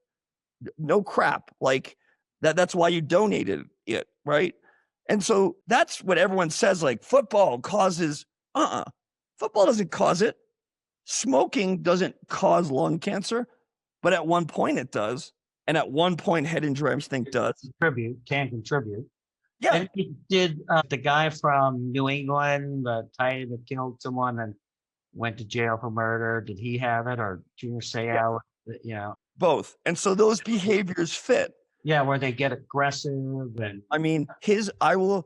No crap. Like that's why you donated it, right? And so that's what everyone says, like football causes, football doesn't cause it. Smoking doesn't cause lung cancer, but at one point it does. And at one point head injury, I think does. Can contribute. Yeah. And did the guy from New England, the tight that killed someone and went to jail for murder, did he have it, or Junior Seau? Yeah. Both. And so those behaviors fit. Yeah, where they get aggressive and. I mean, he's also,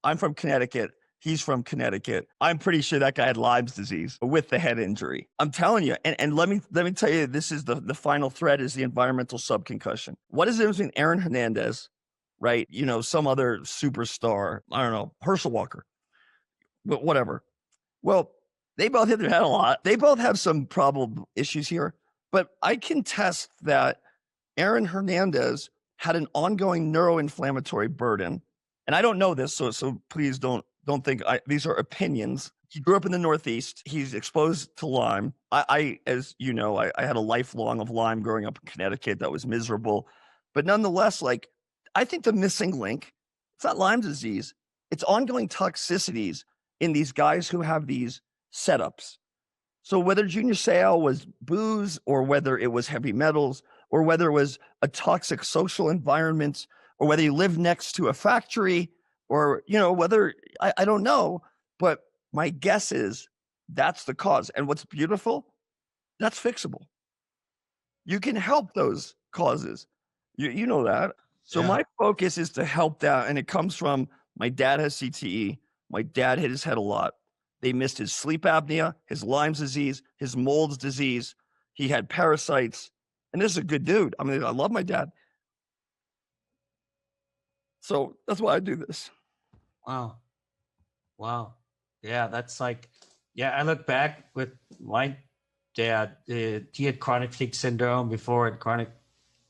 I'm from Connecticut. He's from Connecticut. I'm pretty sure that guy had Lyme's disease with the head injury. I'm telling you. And let me tell you, this is the final thread is the environmental subconcussion. What is it between Aaron Hernandez, right? Some other superstar, I don't know, Herschel Walker, but whatever. Well, they both hit their head a lot. They both have some problem issues here. But I can test that Aaron Hernandez had an ongoing neuroinflammatory burden. And I don't know this, so please don't think these are opinions. He grew up in the Northeast. He's exposed to Lyme. I as you know, I had a lifelong of Lyme growing up in Connecticut that was miserable. But nonetheless, I think the missing link, it's not Lyme disease. It's ongoing toxicities in these guys who have these setups. So whether Junior Seau was booze or whether it was heavy metals or whether it was a toxic social environment or whether you lived next to a factory or, whether, I don't know, but my guess is that's the cause. And what's beautiful, that's fixable. You can help those causes. You know that. So my focus is to help that. And it comes from my dad has CTE. My dad hit his head a lot. They missed his sleep apnea, his Lyme's disease, his mold's disease. He had parasites. And this is a good dude. I mean, I love my dad. So that's why I do this. Wow. Yeah, that's I look back with my dad. He had chronic fatigue syndrome before, had chronic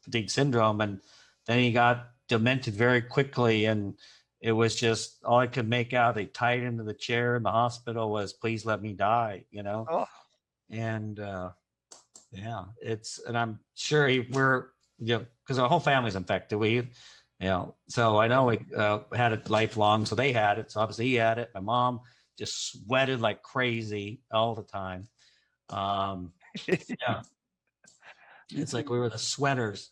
fatigue syndrome, and then he got demented very quickly. And it was just all I could make out. They tied into the chair in the hospital was, please let me die, Oh, And yeah, and I'm sure we're, because our whole family's infected. So I know we had it lifelong. So they had it. So obviously he had it. My mom just sweated like crazy all the time. Yeah. It's like we were the sweaters.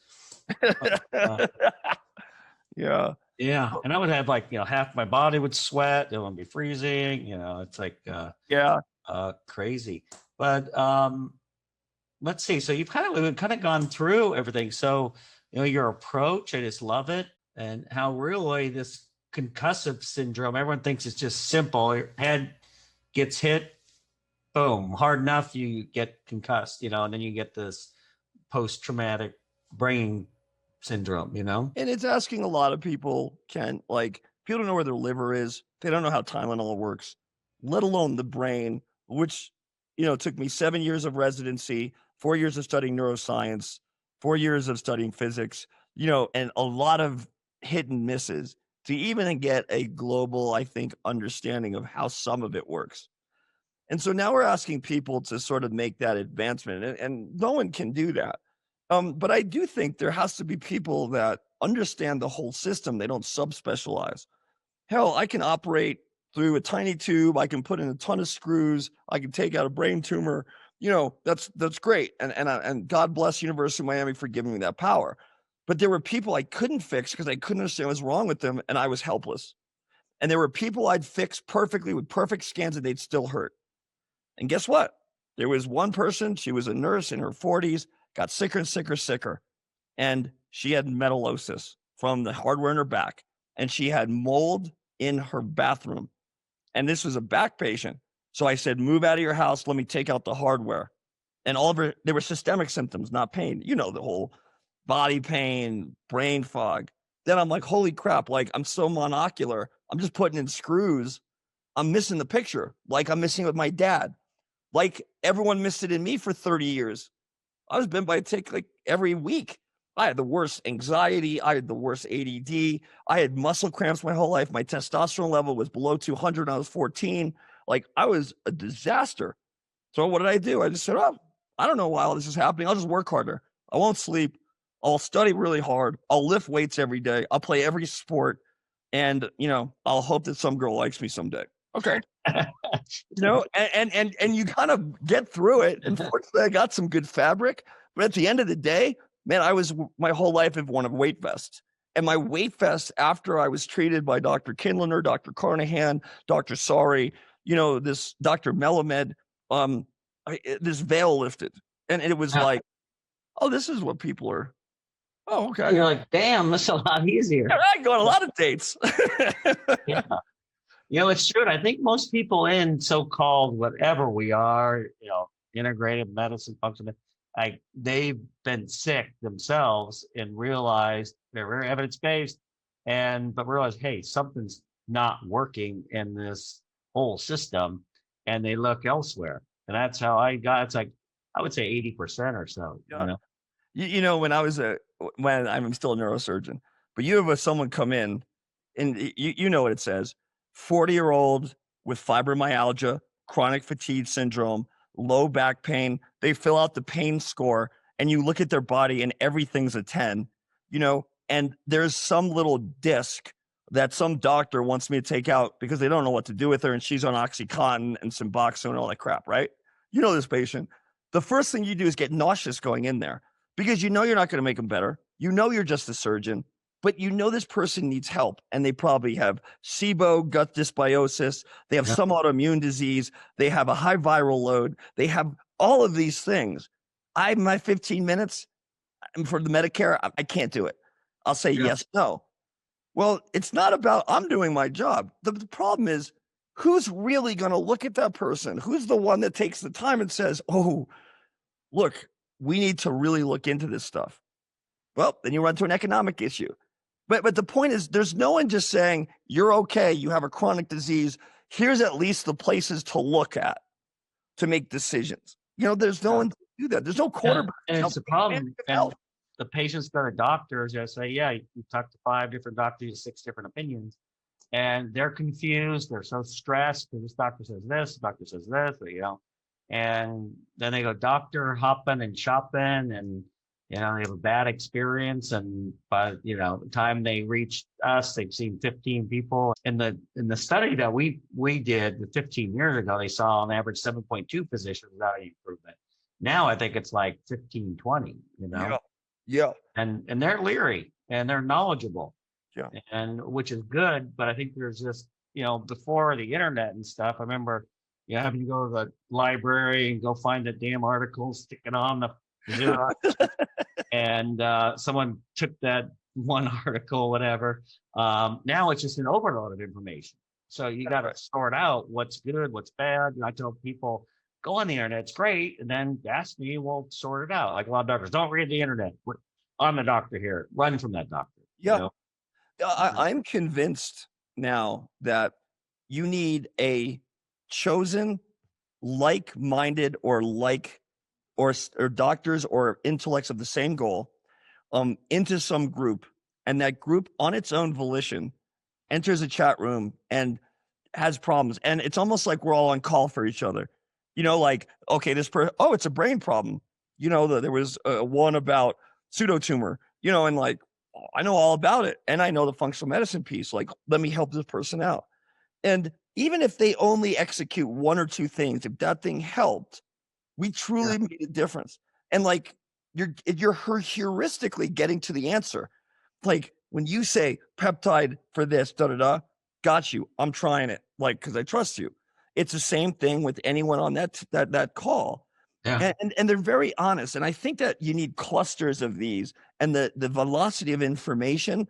Yeah. Yeah. And I would have like, half my body would sweat. It would be freezing. It's like crazy. But let's see. So we've kind of gone through everything. So, your approach, I just love it. And how really this concussive syndrome, everyone thinks it's just simple. Your head gets hit, boom, hard enough, you get concussed, and then you get this post-traumatic brain syndrome, And it's asking a lot of people, Ken, like, people don't know where their liver is. They don't know how Tylenol works, let alone the brain, which, took me 7 years of residency, 4 years of studying neuroscience, 4 years of studying physics, and a lot of hit and misses to even get a global, I think, understanding of how some of it works. And so now we're asking people to sort of make that advancement, and no one can do that. But I do think there has to be people that understand the whole system. They don't subspecialize. Hell, I can operate through a tiny tube. I can put in a ton of screws. I can take out a brain tumor. That's great. And God bless University of Miami for giving me that power. But there were people I couldn't fix because I couldn't understand what's wrong with them, and I was helpless. And there were people I'd fix perfectly with perfect scans, and they'd still hurt. And guess what? There was one person, she was a nurse in her 40s, got sicker and sicker. And she had metallosis from the hardware in her back. And she had mold in her bathroom. And this was a back patient. So I said, move out of your house. Let me take out the hardware. And all of her, there were systemic symptoms, not pain. The whole body pain, brain fog. Then I'm like, holy crap. Like, I'm so monocular. I'm just putting in screws. I'm missing the picture. Like, I'm missing it with my dad. Like, everyone missed it in me for 30 years. I was bitten by a tick like every week. I had the worst anxiety. I had the worst ADD. I had muscle cramps my whole life. My testosterone level was below 200 when I was 14. Like, I was a disaster. So what did I do? I just said, I don't know why all this is happening. I'll just work harder. I won't sleep. I'll study really hard. I'll lift weights every day. I'll play every sport. And, I'll hope that some girl likes me someday. Okay. And you kind of get through it. And fortunately, I got some good fabric. But at the end of the day, man, my whole life have worn a weight vest. And my weight vest, after I was treated by Dr. Kindlener, Dr. Dr. Sari, this Dr. Melamed, this veil lifted. And it was like, oh, this is what people are. Oh, okay. You're like, damn, that's a lot easier. I can go on a lot of dates. Yeah. It's true. And I think most people in so-called whatever we are, integrative medicine, functional, like they've been sick themselves and realized they're very evidence-based but realize, hey, something's not working in this whole system, and they look elsewhere. And that's how it's like, I would say 80% or so. Yeah. When I'm still a neurosurgeon, but you have someone come in and you know what it says, 40-year-old with fibromyalgia, chronic fatigue syndrome, low back pain. They fill out the pain score and you look at their body and everything's a 10, and there's some little disc that some doctor wants me to take out because they don't know what to do with her. And she's on OxyContin and Suboxone and all that crap, right? This patient, the first thing you do is get nauseous going in there because you're not going to make them better. You're just a surgeon, but this person needs help, and they probably have SIBO, gut dysbiosis. They have some autoimmune disease. They have a high viral load. They have all of these things. My 15 minutes for the Medicare, I can't do it. I'll say yes, no. Well, it's not about I'm doing my job. The problem is, who's really going to look at that person? Who's the one that takes the time and says, oh, look, we need to really look into this stuff? Well, then you run to an economic issue. But the point is, there's no one just saying, you're okay, you have a chronic disease. Here's at least the places to look at to make decisions. There's no one to do that. There's no quarterback. And it's a problem. the patients go to doctors, I say, yeah, you talk to 5 different doctors, 6 different opinions, and they're confused. They're so stressed because this doctor says this, doctor says this, and then they go doctor hopping and shopping, and they have a bad experience. And by the time they reach us, they've seen 15 people. In the study that we did 15 years ago, they saw on average 7.2 physicians without any improvement. Now I think it's like 15, 20. Yeah. And they're leery and they're knowledgeable. Yeah. And which is good, but I think there's just before the internet and stuff, I remember having to go to the library and go find the damn article, stick it on the Xerox, and someone took that one article, whatever. Now it's just an overload of information. So you got to sort out what's good, what's bad. I tell people, go on the internet, it's great, and then ask me, we'll sort it out. Like a lot of doctors, don't read the internet. I'm the doctor here. Run from that doctor. Yeah. I'm convinced now that you need a chosen like-minded or doctors or intellects of the same goal into some group, and that group on its own volition enters a chat room and has problems. And it's almost like we're all on call for each other. Like, okay, it's a brain problem. There was one about pseudotumor, and like, I know all about it. And I know the functional medicine piece. Like, let me help this person out. And even if they only execute 1 or 2 things, if that thing helped, we truly made a difference. And like, you're heuristically getting to the answer. Like when you say peptide for this, got you. I'm trying it. Like, cause I trust you. It's the same thing with anyone on that call. Yeah. And they're very honest. And I think that you need clusters of these, and the velocity of information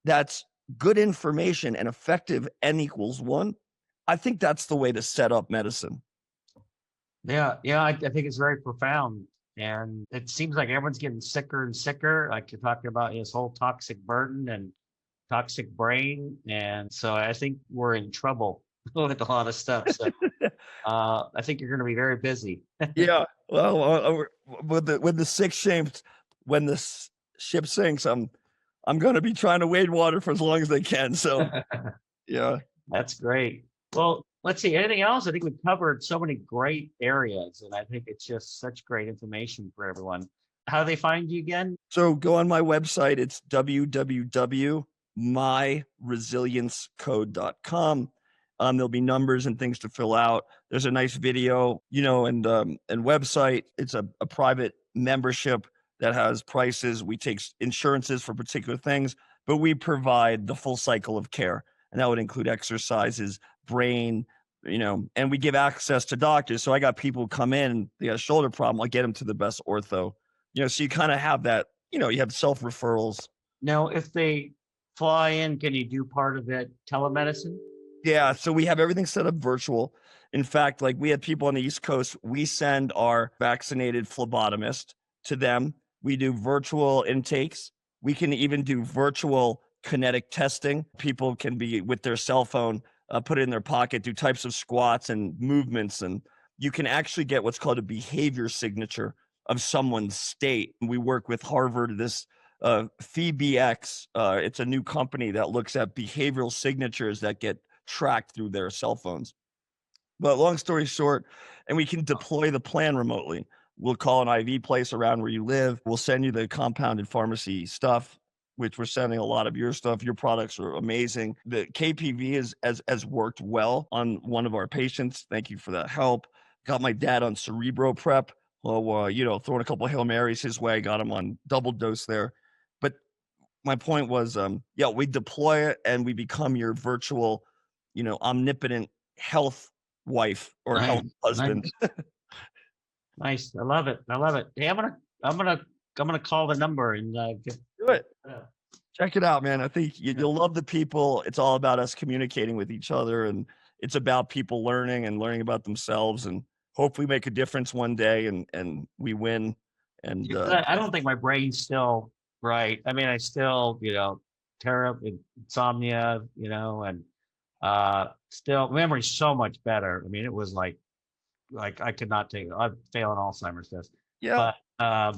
that's good information and effective N equals 1. I think that's the way to set up medicine. Yeah. I think it's very profound. And it seems like everyone's getting sicker and sicker. Like you're talking about this whole toxic burden and toxic brain. And so I think we're in trouble with a lot of stuff. So I think you're going to be very busy. Yeah. Well, when the ship sinks, I'm going to be trying to wade water for as long as they can. So yeah. That's great. Well, let's see. Anything else? I think we've covered so many great areas, and I think it's just such great information for everyone. How do they find you again? So go on my website. It's www.myresiliencecode.com. There'll be numbers and things to fill out. There's a nice video, and website. It's a private membership that has prices. We take insurances for particular things, but we provide the full cycle of care. And that would include exercises, brain, and we give access to doctors. So I got people come in, they got a shoulder problem, I'll get them to the best ortho. So you kind of have that, you have self-referrals. Now, if they fly in, can you do part of it telemedicine? Yeah, so we have everything set up virtual. In fact, like we have people on the East Coast, we send our vaccinated phlebotomist to them. We do virtual intakes. We can even do virtual kinetic testing. People can be with their cell phone, put it in their pocket, do types of squats and movements. And you can actually get what's called a behavior signature of someone's state. We work with Harvard, this PhoebeX. It's a new company that looks at behavioral signatures that get tracked through their cell phones. But long story short, and we can deploy the plan remotely. We'll call an IV place around where you live. We'll send you the compounded pharmacy stuff, which we're sending a lot of your stuff. Your products are amazing. The KPV has worked well on one of our patients. Thank you for that help. Got my dad on Cerebro Prep. Well, throwing a couple of Hail Marys his way, got him on double dose there. But my point was, we deploy it and we become your virtual, omnipotent health wife or health husband. Nice. I love it. Hey, I'm gonna call the number and do it. Check it out, man. I think you'll love the people. It's all about us communicating with each other, and it's about people learning about themselves, and hopefully make a difference one day, and we win. And I don't think my brain's still right. I mean, I still, terrible insomnia, and still memory's so much better. I mean, it was like I could not take it. I'd fail an Alzheimer's test. Yeah. But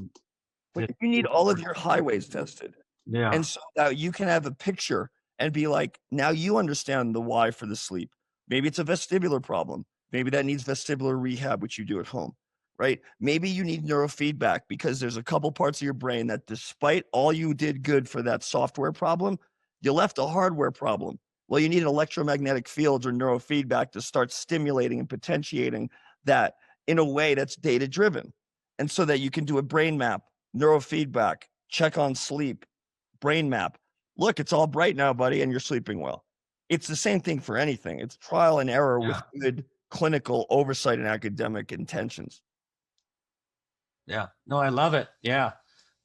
But you need all of your highways tested. Yeah. And so that you can have a picture and be like, now you understand the why for the sleep. Maybe it's a vestibular problem. Maybe that needs vestibular rehab, which you do at home, right? Maybe you need neurofeedback because there's a couple parts of your brain that, despite all you did good for that software problem, you left a hardware problem. Well, you need electromagnetic fields or neurofeedback to start stimulating and potentiating that in a way that's data driven. And so that you can do a brain map, neurofeedback, check on sleep, brain map. Look, it's all bright now, buddy, and you're sleeping well. It's the same thing for anything. It's trial and error with good clinical oversight and academic intentions. Yeah. No, I love it. Yeah.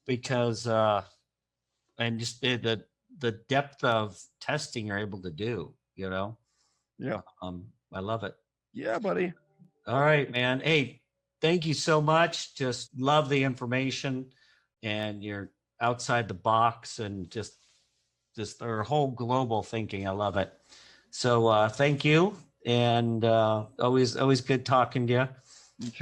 Because and just the depth of testing you're able to do, you know. Yeah. I love it. Yeah, buddy. All right, man. Hey, thank you so much. Just love the information, and you're outside the box, and just our whole global thinking. I love it. So thank you, and always good talking to you.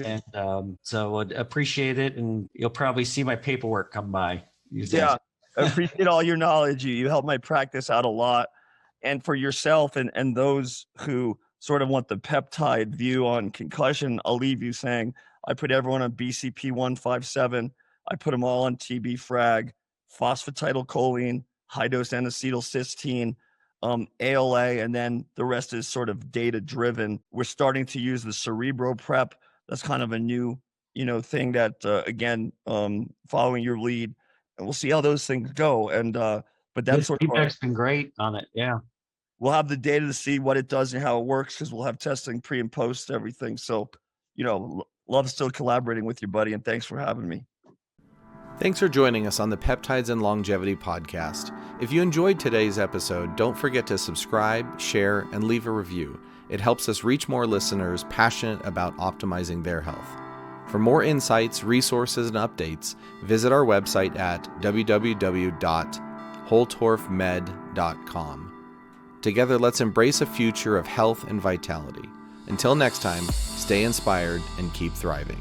And so I'd appreciate it, and you'll probably see my paperwork come by. Yeah, I appreciate all your knowledge. You helped my practice out a lot. And for yourself and those who sort of want the peptide view on concussion, I'll leave you saying, I put everyone on BCP 157. I put them all on TB frag, phosphatidylcholine, high-dose N-acetylcysteine, ALA, and then the rest is sort of data-driven. We're starting to use the Cerebro prep. That's kind of a new, thing that, again, following your lead, and we'll see how those things go. And but that's sort of feedback's been great on it. Yeah. We'll have the data to see what it does and how it works, because we'll have testing pre and post everything. So, love still collaborating with you, buddy, and thanks for having me. Thanks for joining us on the Peptides and Longevity podcast. If you enjoyed today's episode, don't forget to subscribe, share, and leave a review. It helps us reach more listeners passionate about optimizing their health. For more insights, resources, and updates, visit our website at www.holtorfmed.com. Together, let's embrace a future of health and vitality. Until next time, stay inspired and keep thriving.